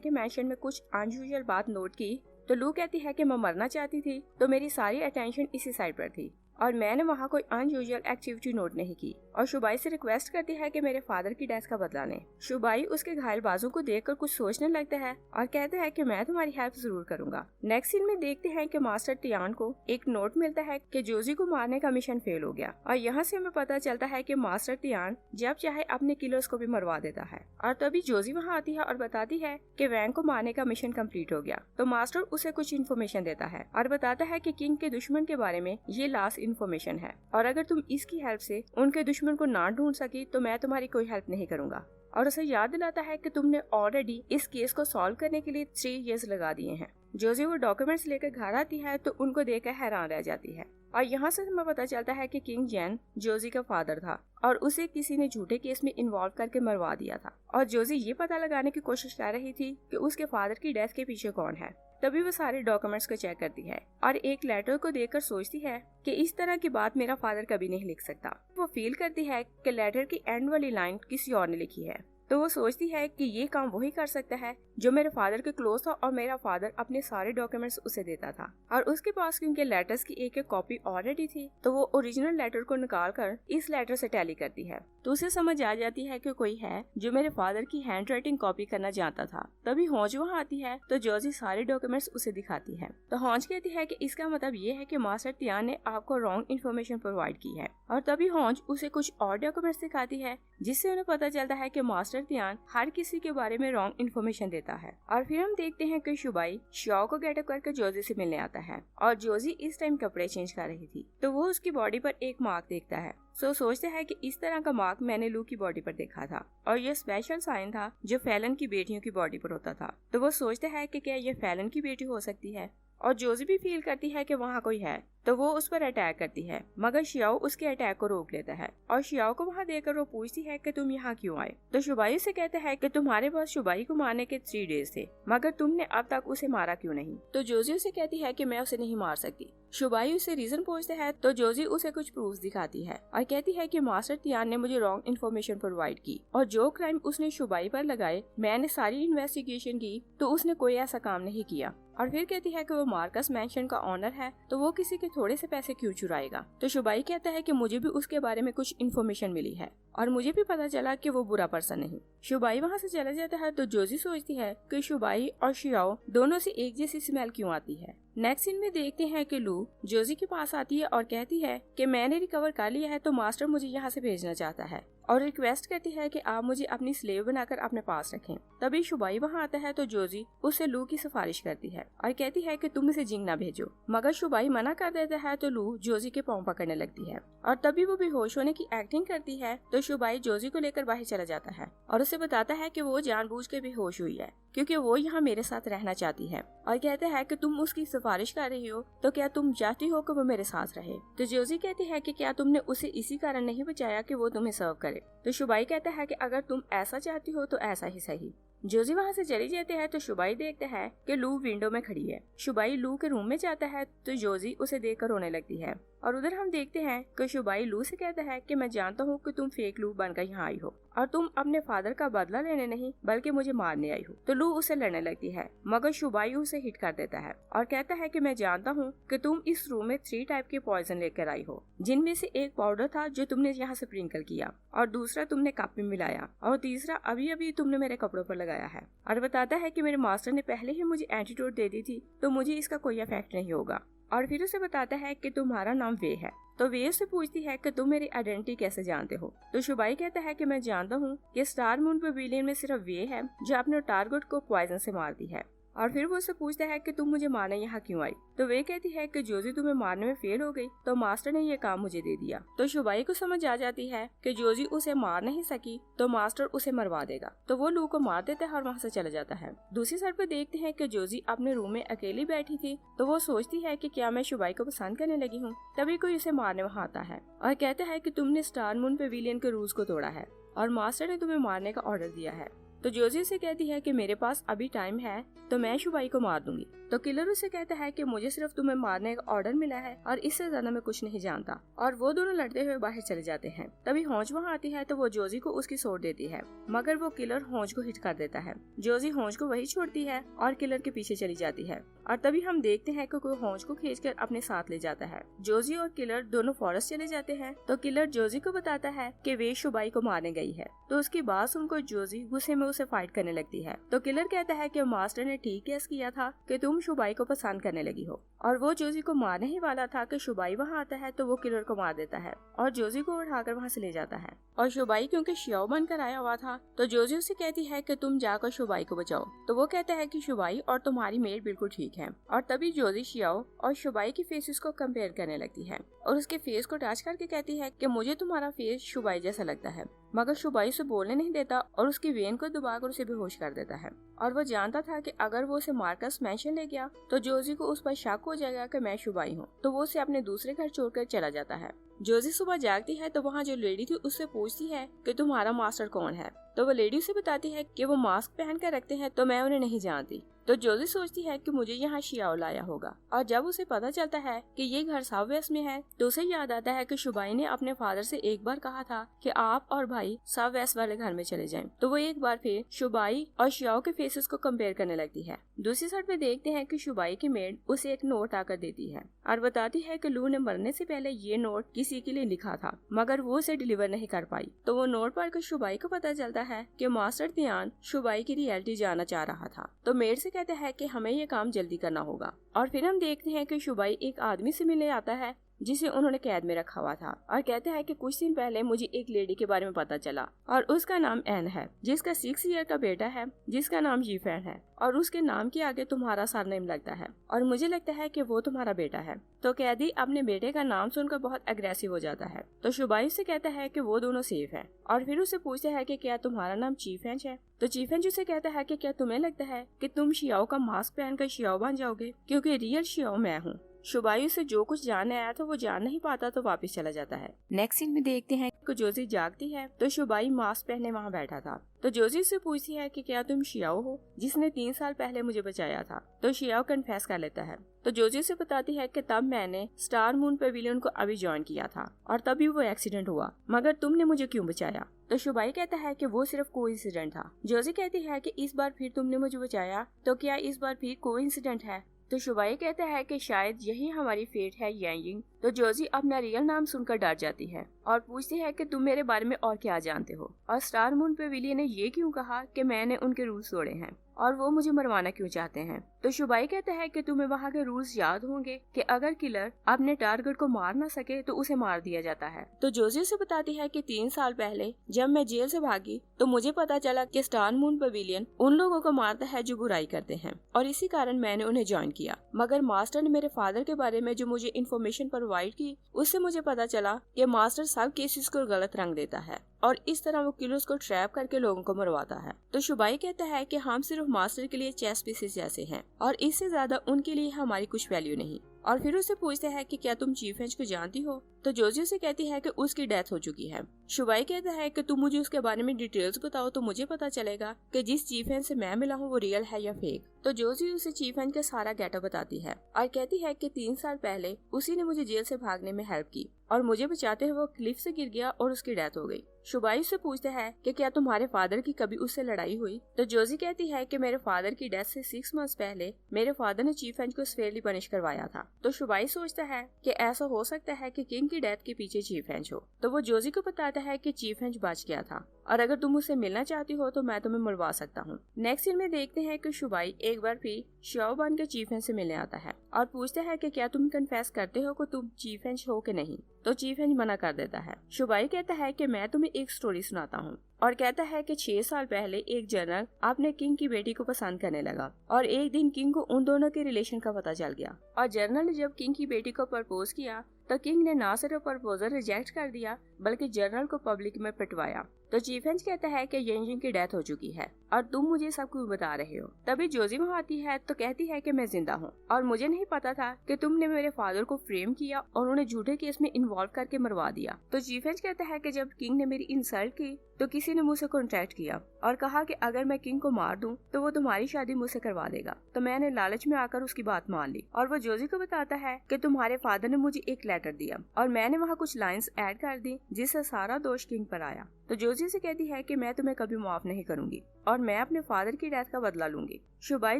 के मेंशन में कुछ अनयूजुअल बात नोट की। तो लू कहती है कि मैं मरना चाहती थी तो मेरी सारी अटेंशन इसी साइड पर थी और मैंने वहाँ कोई अनयूजुअल एक्टिविटी नोट नहीं की, और शुबाई से रिक्वेस्ट करती है कि मेरे फादर की डेथ का बदला लें। शुबाई उसके घायल बाजू को देखकर कुछ सोचने लगता है और कहता है कि मैं तुम्हारी हेल्प जरूर करूंगा। नेक्स्ट सीन में देखते हैं कि मास्टर टियान को एक नोट मिलता है कि जोजी को मारने का मिशन फेल हो गया, और यहाँ से हमें पता चलता है कि मास्टर टियान जब चाहे अपने किलर्स को भी मरवा देता है। और तभी जोजी वहाँ आती है और बताती है कि वैंग को मारने का मिशन कम्प्लीट हो गया। तो मास्टर उसे कुछ इन्फॉर्मेशन देता है और बताता है कि किंग के दुश्मन के बारे में ये लास्ट इन्फॉर्मेशन है, और अगर तुम इसकी हेल्प से उनके दुश्मन को ना ढूंढ सकी तो मैं तुम्हारी कोई हेल्प नहीं करूंगा। और उसे याद दिलाता है कि तुमने ऑलरेडी इस केस को सॉल्व करने के लिए 3 इयर्स लगा दिए हैं। जोजी वो डॉक्यूमेंट्स लेकर घर आती है तो उनको देखकर हैरान रह जाती है, और यहाँ से हमें पता चलता है कि किंग जैन जोजी का फादर था और उसे किसी ने झूठे केस में इन्वॉल्व करके मरवा दिया था। और जोजी ये पता लगाने की कोशिश कर रही थी कि उसके फादर की डेथ के पीछे कौन है। तभी वो सारे डॉक्यूमेंट्स को चेक करती है और एक लेटर को देखकर सोचती है कि इस तरह की बात मेरा फादर कभी नहीं लिख सकता। वो फील करती है कि लेटर की एंड वाली लाइन किसी और ने लिखी है, तो वो सोचती है कि ये काम वही कर सकता है जो मेरे फादर के क्लोज था और मेरा फादर अपने सारे डॉक्यूमेंट्स उसे देता था। और उसके पास क्योंकि लेटर्स की एक कॉपी ऑलरेडी थी तो वो ओरिजिनल लेटर को निकाल कर इस लेटर से टैली करती है, तो उसे समझ आ जाती है कि कोई है जो मेरे फादर की हैंड राइटिंग कॉपी करना जानता था। तभी हॉन्ज वहाँ आती है तो जोजी सारे डॉक्यूमेंट्स उसे दिखाती है। तो हॉन्ज कहती है कि इसका मतलब ये है कि मास्टर तियान ने आपको रॉन्ग इन्फॉर्मेशन प्रोवाइड की है। और तभी हॉन्ज उसे कुछ और डॉक्यूमेंट्स दिखाती है जिससे उन्हें पता चलता है कि मास्टर तियान हर किसी के बारे में रॉन्ग इन्फॉर्मेशन देता है। और फिर हम देखते हैं कि शुबाई श्याओ को गेटअप करके जोजी से मिलने आता है, और जोजी इस टाइम कपड़े चेंज कर रही थी तो वो उसकी बॉडी पर एक मार्क देखता है। सो सोचते हैं कि इस तरह का मार्क मैंने लू की बॉडी पर देखा था और ये स्पेशल साइन था जो फैलन की बेटियों की बॉडी पर होता था। तो वो सोचते हैं कि क्या ये फैलन की बेटी हो सकती है, और जोजी भी फील करती है कि वहाँ कोई है तो वो उस पर अटैक करती है, मगर शियाओ उसके अटैक को रोक लेता है। और शियाओ को वहाँ देखकर वो पूछती है कि तुम यहाँ क्यों आए। तो शुबाई से कहता है कि तुम्हारे पास शुबाई को मारने के 3 डेज थे, मगर तुमने अब तक उसे मारा क्यों नहीं। तो जोजी उसे कहती है कि मैं उसे नहीं मार सकती। शुबाई उसे रीजन पूछते है तो जोजी उसे कुछ प्रूफ दिखाती है और कहती है कि मास्टर तियान ने मुझे रॉन्ग इन्फॉर्मेशन प्रोवाइड की, और जो क्राइम उसने शुबाई पर लगाए मैंने सारी इन्वेस्टिगेशन की तो उसने कोई ऐसा काम नहीं किया। और फिर कहती है कि वो मार्कस मैंशन का ऑनर है तो वो किसी के थोड़े से पैसे क्यों चुराएगा। तो शुबाई कहता है कि मुझे भी उसके बारे में कुछ इन्फॉर्मेशन मिली है और मुझे भी पता चला कि वो बुरा पर्सन नहीं। शुबाई वहाँ से चला जाता है तो जोजी सोचती है कि शुबाई और शियाओ दोनों से एक जैसी स्मेल क्यों आती है। नेक्स्ट सीन में देखते हैं कि लू जोजी के पास आती है और कहती है कि मैंने रिकवर कर लिया है तो मास्टर मुझे यहाँ से भेजना चाहता है और रिक्वेस्ट करती है कि आप मुझे अपनी स्लेव बनाकर अपने पास रखें। तभी शुबाई वहाँ आता है तो जोजी उससे लू की सिफारिश करती है और कहती है कि तुम इसे जिंग ना भेजो, मगर शुबाई मना कर देता है तो लू जोजी के पाँव पकड़ने लगती है और तभी वो बेहोश होने की एक्टिंग करती है। तो शुबाई जोजी को लेकर बाहर चला जाता है और उसे बताता है कि वो जानबूझ के बेहोश हुई है क्योंकि वो यहाँ मेरे साथ रहना चाहती है, और कहता है कि तुम उसकी सिफारिश कर रही हो तो क्या तुम चाहती हो कि वो मेरे साथ रहे। तो जोजी कहती है कि क्या तुमने उसे इसी कारण नहीं बचाया कि वो तुम्हें सर्व करे। तो शुबाई कहता है कि अगर तुम ऐसा चाहती हो तो ऐसा ही सही। जोजी वहाँ से चली जाते हैं तो शुबाई देखता है कि लू विंडो में खड़ी है। शुबाई लू के रूम में जाता है तो जोजी उसे देखकर रोने लगती है, और उधर हम देखते हैं कि शुबाई लू से कहता है कि मैं जानता हूँ कि तुम फेक लू बनकर यहाँ आई हो और तुम अपने फादर का बदला लेने नहीं बल्कि मुझे मारने आई हो। तो लू उसे लड़ने लगती है, मगर शुबाई उसे हिट कर देता है और कहता है कि मैं जानता हूँ कि तुम इस रूम में 3 टाइप के पॉइजन लेकर आई हो, जिनमें से एक पाउडर था जो तुमने यहाँ से स्प्रिंकल किया, और दूसरा तुमने कप में मिलाया, और तीसरा अभी अभी तुमने मेरे कपड़ों पर लगाया है। और बताता है कि मेरे मास्टर ने पहले ही मुझे एंटीडोट दे दी थी तो मुझे इसका कोई इफेक्ट नहीं होगा। और फिर उसे बताता है कि तुम्हारा नाम वे है। तो वे उससे पूछती है कि तुम मेरी आइडेंटिटी कैसे जानते हो। तो शुबाई कहता है कि मैं जानता हूँ कि स्टार मून पेविलियन में सिर्फ वे है जो अपने टारगेट को पॉइजन से मारती है, और फिर वो उससे पूछता है कि तुम मुझे मारने यहाँ क्यों आई। तो वे कहती है कि जोजी तुम्हें मारने में फेल हो गई तो मास्टर ने ये काम मुझे दे दिया। तो शुबाई को समझ आ जाती है कि जोजी उसे मार नहीं सकी तो मास्टर उसे मरवा देगा। तो वो लू को मार देता है और वहाँ से चला जाता है। दूसरी साइड पे देखते हैं कि जोजी अपने रूम में अकेली बैठी थी तो वो सोचती है कि क्या मैं शुबाई को पसंद करने लगी हूँ। तभी कोई उसे मारने वहाँ आता है और कहता है कि तुमने स्टार मून पेविलियन के रूल्स को तोड़ा है और मास्टर ने तुम्हें मारने का ऑर्डर दिया है। तो जोजी उसे कहती है कि मेरे पास अभी टाइम है तो मैं शुबाई को मार दूंगी। तो किलर उसे कहता है कि मुझे सिर्फ तुम्हें मारने का ऑर्डर मिला है और इससे ज्यादा मैं कुछ नहीं जानता। और वो दोनों लड़ते हुए बाहर चले जाते हैं। तभी होंज वहाँ आती है तो वो जोजी को उसकी सोट देती है मगर वो किलर होंज को हिट कर देता है। जोजी होंज को वही छोड़ती है और किलर के पीछे चली जाती है और तभी हम देखते हैं कि कोई होंज को खींचकर अपने साथ ले जाता है। जोजी और किलर दोनों फॉरेस्ट चले जाते हैं तो किलर जोजी को बताता है कि वे शुबाई को मारने गई है। तो उसकी बात सुनकर जोजी गुस्से में उसे फाइट करने लगती है। तो किलर कहता है कि मास्टर ने ठीक गेस किया था कि तुम शुबाई को पसंद करने लगी हो और वो जोजी को मारने ही वाला था कि शुबाई वहाँ आता है तो वो किलर को मार देता है और जोजी को उठाकर वहाँ से ले जाता है। और शुबाई क्योंकि शियाओ बनकर आया हुआ था तो जोजी उसे कहती है कि तुम जाकर शुबाई को बचाओ। तो वो कहता है कि शुबाई और तुम्हारी मेट बिल्कुल ठीक है। और तभी जोजी शियाओ और शुबाई की फेसेस को कंपेयर करने लगती है और उसके फेस को टच करके कहती है कि मुझे तुम्हारा फेस शुबाई जैसा लगता है। मगर शुबाई उसे बोलने नहीं देता और उसकी वेन को दबाकर उसे बेहोश कर देता है। और वो जानता था कि अगर वो उसे मारकर स्मैशन ले गया तो जोजी को उस पर शक हो जाएगा कि मैं शुबाई हूँ। तो वो उसे अपने दूसरे घर छोड़कर चला जाता है। जोजी सुबह जागती है तो वहाँ जो लेडी थी उससे पूछती है कि तुम्हारा मास्टर कौन है। तो वो लेडी उसे बताती है कि वो मास्क पहन कर रखते हैं तो मैं उन्हें नहीं जानती। तो जोजी सोचती है कि मुझे यहाँ शियाओ लाया होगा। और जब उसे पता चलता है कि ये घर साउथ वेस्ट में है तो उसे याद आता है कि शुबाई ने अपने फादर से एक बार कहा था कि आप और भाई साउथ वेस्ट वाले घर में चले जाएं। तो वो एक बार फिर शुबाई और शियाओ के फेसेस को कंपेयर करने लगती है। दूसरी साइड पे देखते हैं कि शुबाई की मेड उसे एक नोट आकर देती है और बताती है कि लू ने मरने से पहले ये नोट किसी के लिए लिखा था मगर वो उसे डिलीवर नहीं कर पाई। तो वो नोट पढ़कर शुबाई को पता चलता है कि मास्टर ध्यान शुबाई की रियलिटी जानना चाह रहा था। तो मेड से कहता है कि हमें ये काम जल्दी करना होगा। और फिर हम देखते हैं कि शुबाई एक आदमी से मिलने आता है जिसे उन्होंने कैद में रखा हुआ था और कहते हैं कि कुछ दिन पहले मुझे एक लेडी के बारे में पता चला और उसका नाम एन है जिसका 6 ईयर का बेटा है जिसका नाम जीफैन है और उसके नाम के आगे तुम्हारा सरनेम लगता है और मुझे लगता है कि वो तुम्हारा बेटा है। तो कैदी अपने बेटे का नाम सुनकर बहुत अग्रेसिव हो जाता है। तो शुबाई से कहता है कि वो दोनों सेफ है और फिर उससे पूछता है कि क्या तुम्हारा नाम चीफेंच है। तो चीफेंच उसे कहता है कि क्या तुम्हें लगता है कि तुम शियाओ का मास्क पहनकर शियाओ बन जाओगे क्योंकि रियल शियाओ मैं हूँ। शुबाई उसे जो कुछ जानने आया था वो जान नहीं पाता तो वापस चला जाता है। नेक्स्ट सीन में देखते हैं कि जोजी जागती है तो शुबाई मास्क पहने वहाँ बैठा था। तो जोजी से पूछती है कि क्या तुम शियाओ हो जिसने 3 साल पहले मुझे बचाया था। तो शियाओ कन्फेस कर लेता है। तो जोजी से बताती है कि तब मैंने स्टार मून पेविलियन को अभी ज्वाइन किया था और तभी वो एक्सीडेंट हुआ मगर तुमने मुझे क्यों बचाया। तो शुबाई कहता है कि वो सिर्फ कोइंसिडेंट था। जोजी कहती है कि इस बार फिर तुमने मुझे बचाया तो क्या इस बार फिर कोइंसिडेंट है। तो शुबाई कहता है कि शायद यही हमारी फेट है यांगिंग। तो जोजी अपना रियल नाम सुनकर डर जाती है और पूछती है कि तुम मेरे बारे में और क्या जानते हो और स्टार मून पेविलियन ने ये क्यों कहा कि मैंने उनके रूल्स तोड़े हैं और वो मुझे मरवाना क्यों चाहते हैं। तो शुबाई कहता है कि तुम्हें वहाँ के रूल्स याद होंगे कि अगर किलर अपने टारगेट को मार ना सके तो उसे मार दिया जाता है। तो जोजी उसे बताती है कि 3 साल पहले जब मैं जेल से भागी तो मुझे पता चला कि स्टार मून पेविलियन उन लोगों को मारता है जो बुराई करते हैं और इसी कारण मैंने उन्हें ज्वाइन किया। मगर मास्टर ने मेरे फादर के बारे में जो मुझे इन्फॉर्मेशन प्रोवाइड की उससे मुझे पता चला कि मास्टर सब केसेस को गलत रंग देता है और इस तरह वो किलर्स को ट्रैप करके लोगों को मरवाता है। तो शुबाई कहता है कि हम सिर्फ मास्टर के लिए चेस पीसेस जैसे हैं और इससे ज्यादा उनके लिए हमारी कुछ वैल्यू नहीं। और फिर उससे पूछते हैं कि क्या तुम चीफेंच को जानती हो। तो जोजी उसे कहती है कि उसकी डेथ हो चुकी है। शुबाई कहता है कि तुम मुझे उसके बारे में डिटेल्स बताओ तो मुझे पता चलेगा कि जिस चीफेंच से मैं मिला हूँ वो रियल है या फेक। तो जोजी उसे चीफेंच का सारा गेटअप बताती है और कहती है कि 3 साल पहले उसी ने मुझे जेल से भागने में हेल्प की और मुझे बचाते हुए वो क्लिफ से गिर गया और उसकी डेथ हो गई। शुबाई से पूछते हैं कि क्या तुम्हारे फादर की कभी उससे लड़ाई हुई। तो जोजी कहती है कि मेरे फादर की डेथ से 6 मंथ्स पहले मेरे फादर ने चीफेंच को सेवरली पनिश करवाया था। तो शुबाई सोचता है कि ऐसा हो सकता है कि किंग की डेथ के पीछे चीफेंच हो। तो वो जोजी को बताता है कि चीफेंच बच गया था और अगर तुम उससे मिलना चाहती हो तो मैं तुम्हें मरवा सकता हूँ। नेक्स्ट सीन में देखते हैं कि शुबाई एक बार फिर शियाओ बन के चीफेंच से मिलने आता है और पूछता है कि क्या तुम कन्फेस करते हो कि तुम चीफेंच हो कि नहीं। तो चीफेंच मना कर देता है। शुबाई कहता है कि मैं तुम्हें एक स्टोरी सुनाता हूँ और कहता है कि 6 साल पहले एक जनरल अपने किंग की बेटी को पसंद करने लगा और एक दिन किंग को उन दोनों के रिलेशन का पता चल गया और जनरल ने जब किंग की बेटी को प्रपोज किया तो किंग ने ना सिर्फ प्रपोजल रिजेक्ट कर दिया बल्कि जनरल को पब्लिक में पिटवाया। तो चीफ हेंच कहता है कि येंजिन की डेथ हो चुकी है और तुम मुझे सब कुछ बता रहे हो। तभी जोजी वहाँ आती है तो कहती है कि मैं जिंदा हूँ और मुझे नहीं पता था कि तुमने मेरे फादर को फ्रेम किया और उन्हें झूठे केस में इन्वॉल्व करके मरवा दिया। तो चीफ हेंच कहता है कि जब किंग ने मेरी इंसल्ट की तो किसी ने मुझसे कॉन्टेक्ट किया और कहा कि अगर मैं किंग को मार दूं तो वो तुम्हारी शादी मुझसे करवा देगा। तो मैंने लालच में आकर उसकी बात मान ली और वो जोजी को बताता है कि तुम्हारे फादर ने मुझे एक लेटर दिया और मैंने वहाँ कुछ लाइंस ऐड कर दी जिससे सारा दोष किंग पर आया। तो जोजी से कहती है कि मैं तुम्हें कभी माफ नहीं करूंगी और मैं अपने फादर की डेथ का बदला लूंगी। शुबाई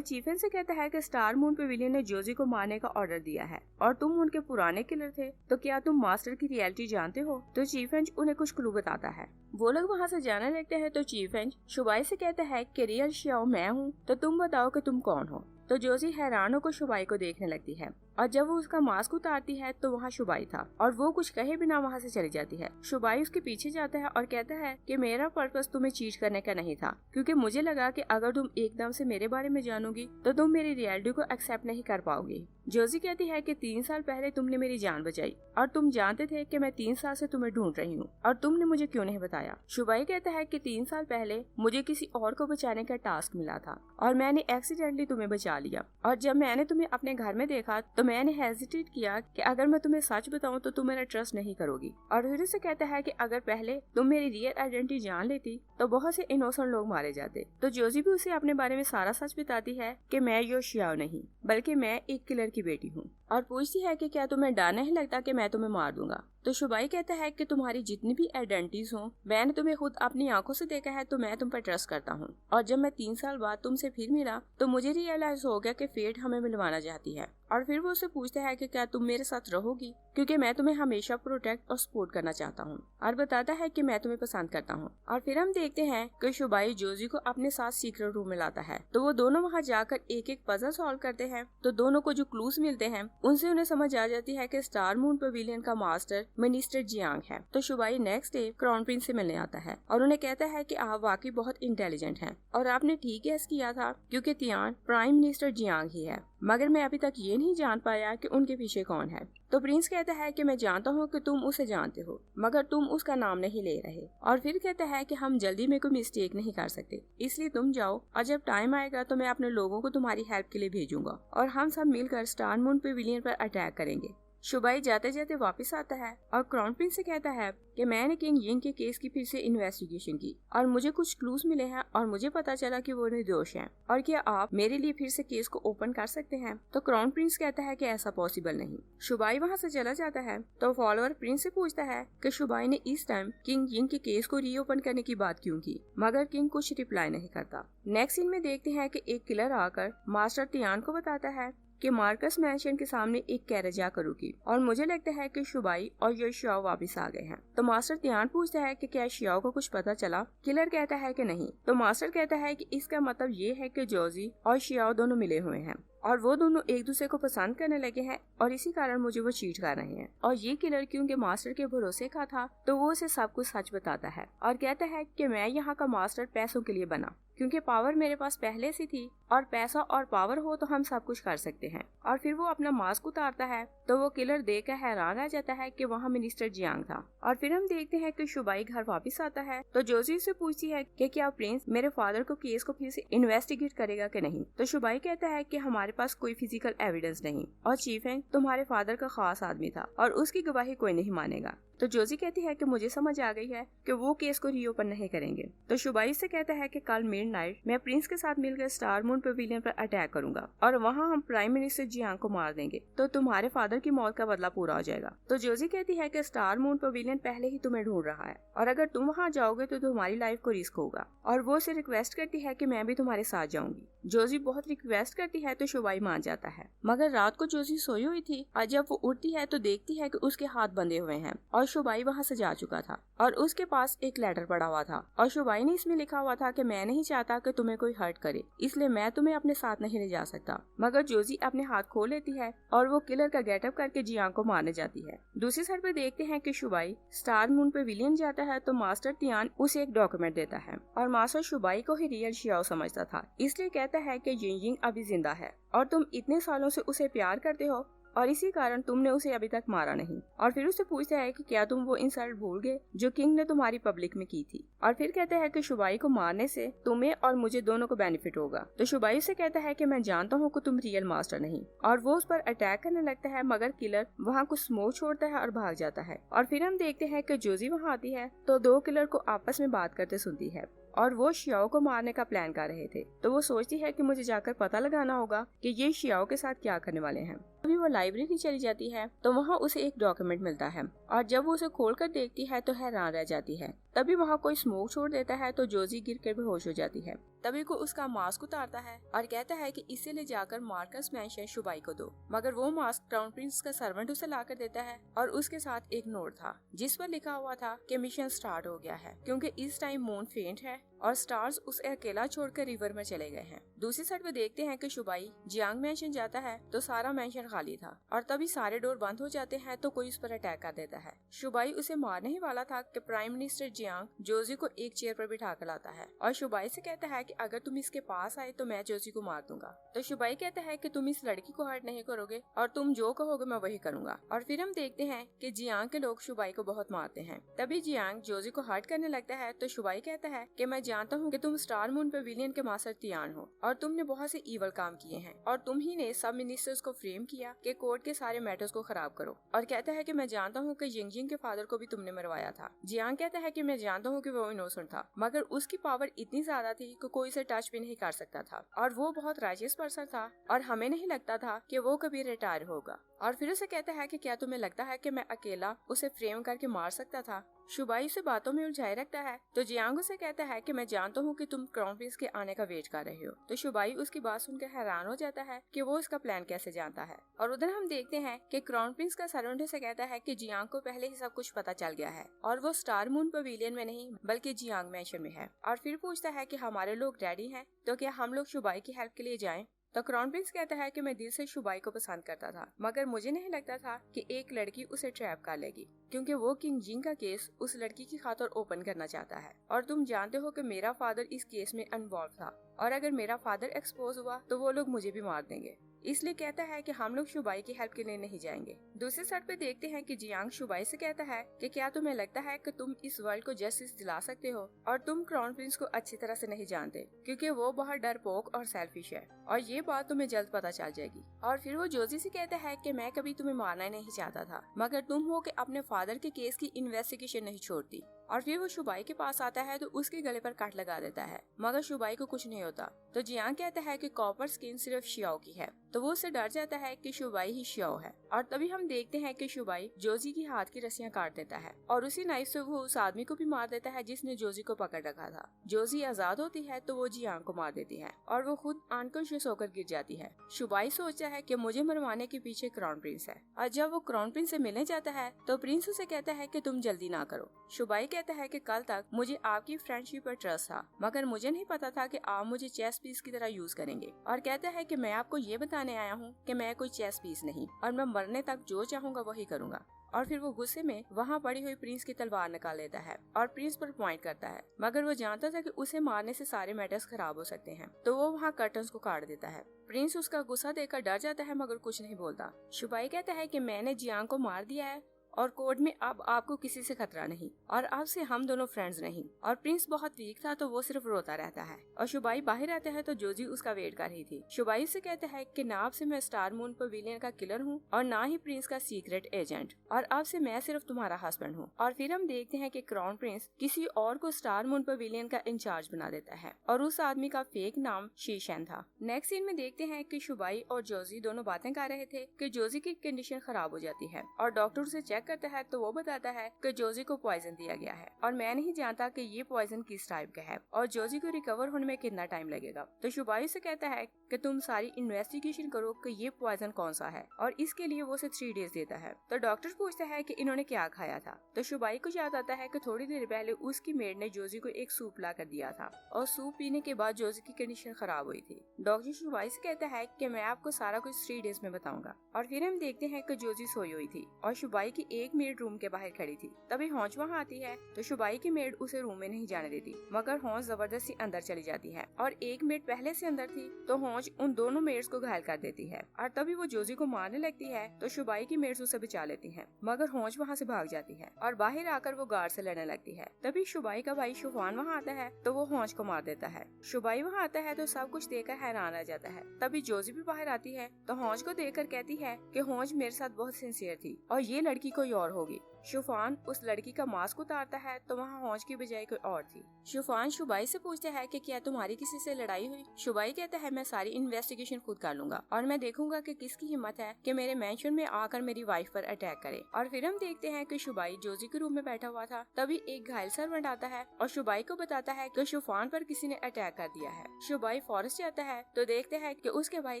चीफ हेंच से कहता है कि स्टार मून पेविलियन ने जोजी को मारने का ऑर्डर दिया है और तुम उनके पुराने किलर थे, तो क्या तुम मास्टर की रियलिटी जानते हो? तो चीफ हेंच उन्हें कुछ क्लू बताता है। वो लोग वहाँ से जाने लगते हैं तो चीफ हेंच शुबाई से कहता है कि रियल शियाओ मैं हूँ, तो तुम बताओ कि तुम कौन हो। तो जोजी हैरान होकर शुबाई को देखने लगती है और जब वो उसका मास्क उतारती है तो वहाँ शुबाई था और वो कुछ कहे बिना वहाँ से चली जाती है। शुबाई उसके पीछे जाता है और कहता है कि मेरा पर्पस तुम्हें चीट करने का नहीं था, क्योंकि मुझे लगा कि अगर तुम एकदम से मेरे बारे में जानोगी तो तुम मेरी रियलिटी को एक्सेप्ट नहीं कर पाओगी। जोजी कहती है कि 3 साल पहले तुमने मेरी जान बचाई और तुम जानते थे कि मैं 3 साल से तुम्हें ढूंढ रही हूँ और तुमने मुझे क्यों नहीं बताया। शुबाई कहता है कि 3 साल पहले मुझे किसी और को बचाने का टास्क मिला था और मैंने एक्सीडेंटली तुम्हें बचा लिया और जब मैंने तुम्हें अपने घर में देखा तो मैंने हेजिटेट किया कि अगर मैं तुम्हें सच बताऊं तो तुम मेरा ट्रस्ट नहीं करोगी। और फिर से कहता है कि अगर पहले तुम मेरी रियल आइडेंटिटी जान लेती तो बहुत से इनोसेंट लोग मारे जाते। तो जोजी भी उसे अपने बारे में सारा सच बताती है कि मैं यो शियाओ नहीं बल्कि मैं एक किलर की बेटी हूँ और पूछती है कि क्या तुम्हें डर नहीं लगता कि मैं तुम्हें मार दूंगा। तो शुबाई कहता है कि तुम्हारी जितनी भी आइडेंटिटीज हो मैंने तुम्हें खुद अपनी आंखों से देखा है तो मैं तुम पर ट्रस्ट करता हूँ और जब मैं 3 साल बाद तुमसे फिर मिला तो मुझे रियलाइज हो गया कि फेट हमें मिलवाना चाहती है। और फिर वो उससे पूछता है कि क्या तुम मेरे साथ रहोगी, क्योंकि मैं तुम्हें हमेशा प्रोटेक्ट और सपोर्ट करना चाहता हूँ और बताता है कि मैं तुम्हें पसंद करता हूँ। और फिर हम देखते हैं कि शुबाई जोजी को अपने साथ सीक्रेट रूम में लाता है तो वो दोनों वहाँ जाकर एक एक पजल सॉल्व करते हैं। तो दोनों को जो क्लूज मिलते हैं उनसे उन्हें समझ आ जाती है कि स्टार मून पेविलियन का मास्टर मिनिस्टर जियांग है। तो शुबाई नेक्स्ट डे क्राउन प्रिंस से मिलने आता है और उन्हें कहता है कि आप वाकई बहुत इंटेलिजेंट हैं और आपने ठीक गेस किया था क्योंकि तियान प्राइम मिनिस्टर जियांग ही है, मगर मैं अभी तक ये नहीं जान पाया कि उनके पीछे कौन है। तो प्रिंस कहता है कि मैं जानता हूँ कि तुम उसे जानते हो मगर तुम उसका नाम नहीं ले रहे। और फिर कहता है कि हम जल्दी में कोई मिस्टेक नहीं कर सकते, इसलिए तुम जाओ और जब टाइम आएगा तो मैं अपने लोगों को तुम्हारी हेल्प के लिए भेजूंगा और हम सब मिलकर स्टार मून पेविलियन पर अटैक करेंगे। शुबाई जाते जाते वापस आता है और क्राउन प्रिंस से कहता है कि मैंने किंग यिंग के केस की फिर से इन्वेस्टिगेशन की और मुझे कुछ क्लूज मिले हैं और मुझे पता चला कि वो निर्दोष हैं और क्या आप मेरे लिए फिर से केस को ओपन कर सकते हैं। तो क्राउन प्रिंस कहता है कि ऐसा पॉसिबल नहीं। शुबाई वहाँ से चला जाता है तो फॉलोअर प्रिंस से पूछता है कि शुबाई ने इस टाइम किंग यिंग के केस को रीओपन करने की बात क्यों की, मगर किंग कुछ रिप्लाई नहीं करता। नेक्स्ट सीन में देखते हैं कि एक किलर आकर मास्टर तियान को बताता है कि मार्कस मैंशन के सामने एक कैरेज आकर रुकी और मुझे लगता है कि शुबाई और ये शियाओ वापस आ गए हैं। तो मास्टर तियान पूछता है कि क्या शियाओ को कुछ पता चला। किलर कहता है कि नहीं। तो मास्टर कहता है कि इसका मतलब ये है कि जोजी और शियाओ दोनों मिले हुए हैं और वो दोनों एक दूसरे को पसंद करने लगे हैं और इसी कारण मुझे वो चीट कर रहे हैं। और ये किलर क्योंकि मास्टर के भरोसे का था तो वो उसे सब कुछ सच बताता है और कहता है कि मैं यहाँ का मास्टर पैसों के लिए बना, क्योंकि पावर मेरे पास पहले से थी और पैसा और पावर हो तो हम सब कुछ कर सकते हैं। और फिर वो अपना मास्क उतारता है तो वो किलर देखकर हैरान रह जाता है कि वहाँ मिनिस्टर जियांग था। और फिर हम देखते हैं कि शुबाई घर वापस आता है तो जोजी से पूछती है कि क्या प्रिंस मेरे फादर को केस को फिर से इन्वेस्टिगेट करेगा कि नहीं। तो शुबाई कहता है कि हमारे पास कोई फिजिकल एविडेंस नहीं और चीफ हेंच तुम्हारे फादर का खास आदमी था और उसकी गवाही कोई नहीं मानेगा। तो जोजी कहती है कि मुझे समझ आ गई है कि वो केस को रीओपन नहीं करेंगे। तो शुबाई से कहता है कि कल मिडनाइट मैं प्रिंस के साथ मिलकर स्टार मून पेविलियन पर अटैक करूंगा और वहाँ हम प्राइम मिनिस्टर जियांग को मार देंगे तो तुम्हारे फादर की मौत का बदला पूरा हो जाएगा। तो जोजी कहती है कि स्टार मून पेविलियन पहले ही तुम्हें ढूंढ रहा है और अगर तुम वहाँ जाओगे तो तुम्हारी लाइफ को रिस्क होगा और वो उसे रिक्वेस्ट करती है कि मैं भी तुम्हारे साथ जाऊंगी। जोजी बहुत रिक्वेस्ट करती है तो शुबाई मान जाता है, मगर रात को जोजी सोई हुई थी और जब वो उठती है तो देखती है कि उसके हाथ बंधे हुए हैं और और शुबाई वहाँ से जा चुका था और उसके पास एक लेटर पड़ा हुआ था और शुबाई ने इसमें लिखा हुआ था कि मैं नहीं चाहता कि तुम्हें कोई हर्ट करे, इसलिए मैं तुम्हें अपने साथ नहीं ले जा सकता। मगर जोजी अपने हाथ खोल लेती है और वो किलर का गेटअप करके जियांग को मारने जाती है। दूसरी साइड पे देखते हैं कि शुबाई स्टार मून पे विलियन जाता है तो मास्टर तियान उसे एक डॉक्यूमेंट देता है और मास्टर शुबाई को ही रियल शियाओ समझता था, इसलिए कहता है कि यिंग अभी जिंदा है और तुम इतने सालों से उसे प्यार करते हो और इसी कारण तुमने उसे अभी तक मारा नहीं। और फिर उससे पूछता है कि क्या तुम वो इंसल्ट भूल गए जो किंग ने तुम्हारी पब्लिक में की थी। और फिर कहता है कि शुबाई को मारने से तुम्हें और मुझे दोनों को बेनिफिट होगा। तो शुबाई से कहता है कि मैं जानता हूँ कि तुम रियल मास्टर नहीं, और वो उस पर अटैक करने लगता है मगर किलर वहाँ कुछ स्मोक छोड़ता है और भाग जाता है। और फिर हम देखते हैं कि जोजी वहाँ आती है तो दो किलर को आपस में बात करते सुनती है और वो शियाओ को मारने का प्लान कर रहे थे। तो वो सोचती है कि मुझे जाकर पता लगाना होगा कि ये शियाओ के साथ क्या करने वाले हैं। अभी वो लाइब्रेरी चली जाती है तो वहाँ उसे एक डॉक्यूमेंट मिलता है और जब वो उसे खोलकर देखती है तो हैरान रह जाती है। तभी वहाँ कोई स्मोक छोड़ देता है तो जोजी गिर कर बेहोश हो जाती है। तभी को उसका मास्क उतारता है और कहता है कि इसे ले जाकर मार्कस मैंशन शुबाई को दो। मगर वो मास्क क्राउन प्रिंस का सर्वेंट उसे लाकर देता है और उसके साथ एक नोट था जिस पर लिखा हुआ था कि मिशन स्टार्ट हो गया है क्योंकि इस टाइम मून फेंट है और स्टार्स उसे अकेला छोड़कर रिवर में चले गए हैं। दूसरी साइड पे देखते हैं कि शुबाई जियांग मैंशन जाता है तो सारा मैंशन खाली था और तभी सारे डोर बंद हो जाते हैं तो कोई उस पर अटैक कर देता है। शुबाई उसे मारने ही वाला था कि प्राइम मिनिस्टर जियांग जोजी को एक चेयर पर बिठा कर लाता है और शुबाई से कहता है कि अगर तुम इसके पास आए तो मैं जोजी को मार दूंगा। तो शुबाई कहता है कि तुम इस लड़की को हर्ट नहीं करोगे और तुम जो कहोगे मैं वही करूंगा। और फिर हम देखते हैं कि जियांग के लोग शुबाई को बहुत मारते हैं। तभी जियांग जोजी को हर्ट करने लगता है तो शुबाई कहता है कि मैं जानता हूँ कि तुम स्टार मून पे विलियन के मास्टर तियान हो और तुमने बहुत से ईवल काम किए हैं और तुम ही ने सब मिनिस्टर्स को फ्रेम किया कि कोर्ट के सारे मैटर्स को खराब करो। और कहता है कि मैं जानता हूँ कि यिंग के फादर को भी तुमने मरवाया था। जियांग कहता है कि मैं जानता हूँ कि वो इनोसेंट था मगर उसकी पावर इतनी ज्यादा थी कि कोई उसे टच भी नहीं कर सकता था और वो बहुत राइचियस पर्सन था और हमें नहीं लगता था कि वो कभी रिटायर होगा। और फिर उसे कहता है कि क्या तुम्हें लगता है कि मैं अकेला उसे फ्रेम करके मार सकता था। शुबाई उसे बातों में उलझाए रखता है तो जियांग उसे कहता है कि मैं जानता हूँ कि तुम क्राउन प्रिंस के आने का वेट कर रहे हो। तो शुबाई उसकी बात सुनकर हैरान हो जाता है कि वो इसका प्लान कैसे जानता है। और उधर हम देखते हैं कि क्राउन प्रिंस का सर्वेंट उसे कहता है कि जियांग को पहले ही सब कुछ पता चल गया है और वो स्टार मून पवेलियन में नहीं बल्कि जियांग मैंशन में है। और फिर पूछता है कि हमारे लोग रेडी हैं तो क्या हम लोग शुबाई की हेल्प के लिए जाएं। तो क्राउन प्रिंस कहता है कि मैं दिल से शुबाई को पसंद करता था मगर मुझे नहीं लगता था कि एक लड़की उसे ट्रैप कर लेगी क्योंकि वो किंग जिंग का केस उस लड़की की खातिर ओपन करना चाहता है और तुम जानते हो कि मेरा फादर इस केस में इन्वॉल्व था और अगर मेरा फादर एक्सपोज हुआ तो वो लोग मुझे भी मार देंगे, इसलिए कहता है कि हम लोग शुबाई की हेल्प के लिए नहीं जाएंगे। दूसरी साइड पे देखते हैं कि जियांग शुबाई से कहता है कि क्या तुम्हें लगता है कि तुम इस वर्ल्ड को जस्टिस दिला सकते हो और तुम क्राउन प्रिंस को अच्छी तरह से नहीं जानते क्योंकि वो बहुत डरपोक और सेल्फिश है और ये बात तुम्हें जल्द पता चल जाएगी। और फिर वो जोजी से कहता है कि मैं कभी तुम्हें मारना नहीं चाहता था मगर तुम हो कि अपने फादर के केस की इन्वेस्टिगेशन नहीं छोड़ती। और फिर वो शुबाई के पास आता है तो उसके गले पर कट लगा देता है मगर शुबाई को कुछ नहीं होता। तो जियांग कहता है कि कॉपर स्किन सिर्फ शियाओ की है तो वो उससे डर जाता है कि शुबाई ही शियाओ है। और तभी हम देखते हैं कि शुबाई जोजी की हाथ की रस्सियां काट देता है और उसी नाइफ से वो उस आदमी को भी मार देता है जिसने जोजी को पकड़ रखा था। जोजी आजाद होती है तो वो जियांग को मार देती है और वो खुद अनकॉन्शियस होकर गिर जाती है। शुबाई सोचता है कि मुझे मरवाने के पीछे क्राउन प्रिंस है और जब वो क्राउन प्रिंस से मिलने जाता है तो प्रिंस उसे कहता है कि तुम जल्दी ना करो। शुबाई कहता है कि कल तक मुझे आपकी फ्रेंडशिप पर ट्रस्ट था मगर मुझे नहीं पता था कि आप मुझे चेस पीस की तरह यूज करेंगे। और कहता है कि मैं आपको ये बताने आया हूँ कि मैं कोई चेस पीस नहीं और मैं मरने तक जो चाहूंगा वही करूंगा। और फिर वो गुस्से में वहाँ पड़ी हुई प्रिंस की तलवार निकाल लेता है और प्रिंस पर पॉइंट करता है मगर वो जानता था कि उसे मारने से सारे मैटर्स खराब हो सकते हैं तो वो वहाँ कर्टन्स को काट देता है। प्रिंस उसका गुस्सा देखकर डर जाता है मगर कुछ नहीं बोलता। शुबाई कहता है कि मैंने जियांग को मार दिया है और कोर्ट में अब आपको किसी से खतरा नहीं और अब से हम दोनों फ्रेंड्स नहीं। और प्रिंस बहुत वीक था तो वो सिर्फ रोता रहता है और शुबाई बाहर आता है तो जोजी उसका वेट कर रही थी। शुबाई से कहता है कि ना अब से मैं स्टार मून पवेलियन का किलर हूँ और ना ही प्रिंस का सीक्रेट एजेंट और अब से मैं सिर्फ तुम्हारा हस्बैंड हूँ। और फिर हम देखते हैं कि क्राउन प्रिंस किसी और को स्टार मून पवेलियन का इंचार्ज बना देता है और उस आदमी का फेक नाम शीशन था। नेक्स्ट सीन में देखते हैं कि शुबाई और जोजी दोनों बातें कर रहे थे कि जोजी की कंडीशन खराब हो जाती है और डॉक्टर उसे चेक चेक करता है तो वो बताता है कि जोजी को पॉइजन दिया गया है और मैं नहीं जानता कि ये पॉइजन किस टाइप का है और जोजी को रिकवर होने में कितना टाइम लगेगा। तो शुबाई से कहता है कि तुम सारी इन्वेस्टिगेशन करो कि ये पॉइजन कौन सा है और इसके लिए वो उसे 3 डेज देता है। तो डॉक्टर पूछता है कि इन्होंने क्या खाया था। तो शुबाई को याद आता है कि थोड़ी देर पहले उसकी मेड ने जोजी को एक सूप ला कर दिया था और सूप पीने के बाद जोजी की कंडीशन खराब हुई थी। डॉक्टर शुबाई से कहता है कि मैं आपको सारा कुछ 3 डेज में बताऊंगा। और फिर हम देखते हैं कि जोजी सोई हुई थी और शुबाई की एक मेड रूम के बाहर खड़ी थी। तभी हौंच वहाँ आती है तो शुबाई की मेड उसे रूम में नहीं जाने देती, मगर हौंच जबरदस्ती अंदर चली जाती है और एक मेड पहले से अंदर थी तो हौंच उन दोनों मेड्स को घायल कर देती है और तभी वो जोजी को मारने लगती है। तो शुबाई की मेड्स उसे बचा लेती हैं, मगर हौंच वहाँ से भाग जाती है और बाहर आकर वो गार्ड से लड़ने लगती है। तभी शुबाई का भाई शुफान वहाँ आता है तो वो हौंच को मार देता है। शुबाई वहाँ आता है तो सब कुछ देखकर हैरान रह जाता है। तभी जोजी भी बाहर आती है तो हौंच को देखकर कहती है कि हौंच मेरे साथ बहुत सिंसियर थी और ये लड़की कोई और होगी। शुफान उस लड़की का मास्क उतारता है तो वहाँ हौंच की बजाय कोई और थी। शुफान शुबाई से पूछता है कि क्या तुम्हारी किसी से लड़ाई हुई। शुबाई कहता है मैं सारी इन्वेस्टिगेशन खुद कर लूंगा और मैं देखूंगा कि किसकी हिम्मत है कि मेरे मेंशन में आकर मेरी वाइफ पर अटैक करे। और फिर हम देखते हैं कि शुबाई जोजी के रूम में बैठा हुआ था। तभी एक घायल सर्वेंट आता है और शुबाई को बताता है कि शुफान पर किसी ने अटैक कर दिया है। शुबाई फॉरेस्ट जाता है तो देखते हैं कि उसके भाई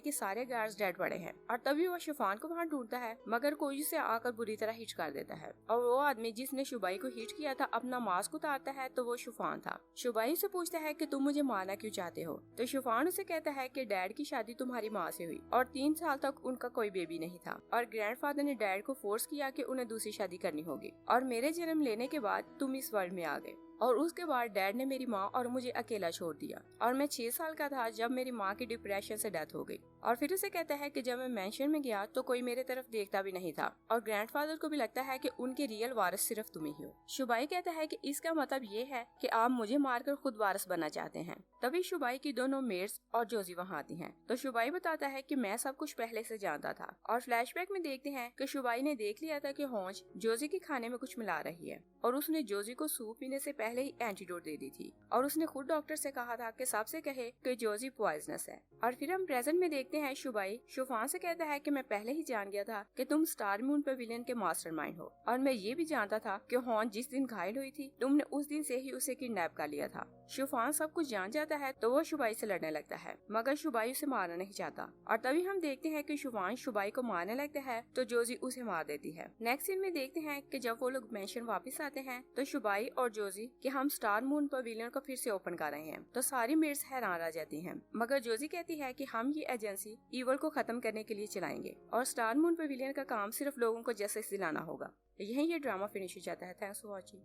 के सारे गार्ड्स डेड पड़े हैं और तभी वो शुफान को वहाँ ढूंढता है, मगर कोई उसे आकर बुरी तरह हिट कर देता है और वो आदमी जिसने शुबाई को हिट किया था अपना मास्क उतारता है तो वो शुफान था। शुबाई से पूछता है कि तुम मुझे मारना क्यों चाहते हो। तो शुफान उसे कहता है कि डैड की शादी तुम्हारी माँ से हुई और 3 साल तक उनका कोई बेबी नहीं था और ग्रैंडफादर ने डैड को फोर्स किया कि उन्हें दूसरी शादी करनी होगी और मेरे जन्म लेने के बाद तुम इस वर्ल्ड में आ गए और उसके बाद डैड ने मेरी माँ और मुझे अकेला छोड़ दिया और मैं 6 साल का था जब मेरी माँ की डिप्रेशन से डेथ हो गई। और फिर उसे कहता है कि जब मैं मेंशन में गया तो कोई मेरे तरफ देखता भी नहीं था और ग्रैंडफादर को भी लगता है कि उनके रियल वारिस सिर्फ तुम ही हो। शुबाई कहता है कि इसका मतलब ये है कि आप मुझे मारकर खुद वारिस बनना चाहते हैं। तभी शुबाई की दोनों मेड्स और जोजी वहाँ आती हैं। तो शुबाई बताता है कि मैं सब कुछ पहले से जानता था और फ्लैशबैक में देखते हैं कि शुबाई ने देख लिया था कि हौंच जोजी के खाने में कुछ मिला रही है और उसने जोजी को सूप पीने से पहले ही एंटीडोट दे दी थी और उसने खुद डॉक्टर से कहा था कि सबसे कहे कि जोजी पॉइजनस है। और फिर हम प्रेजेंट में देखते हैं शुबाई शुफान से कहता है कि मैं पहले ही जान गया था कि तुम स्टार मून पेविलियन के मास्टरमाइंड हो और मैं ये भी जानता था कि हौंच जिस दिन घायल हुई थी तुमने उस दिन से ही उसे किडनैप कर लिया था। शुफान सब कुछ जान जाता है तो वो शुबाई से लड़ने लगता है, मगर शुबाई उसे मारना नहीं चाहता और तभी हम देखते हैं कि शुफान शुबाई को मारने लगता है तो जोजी उसे मार देती है। नेक्स्ट सीन में देखते हैं कि जब वो लोग मेंशन वापस आते हैं तो शुबाई और जोजी कि हम स्टार मून पेविलियन को फिर से ओपन कर रहे हैं। तो सारी मेड्स हैरान रह जाती हैं, मगर जोजी कहती है कि हम ये एजेंसी ईवल को खत्म करने के लिए चलाएंगे और स्टार मून पेविलियन का काम सिर्फ लोगों को जस्टिस दिलाना होगा। यहीं ये ड्रामा फिनिश हो जाता है। Thanks for watching.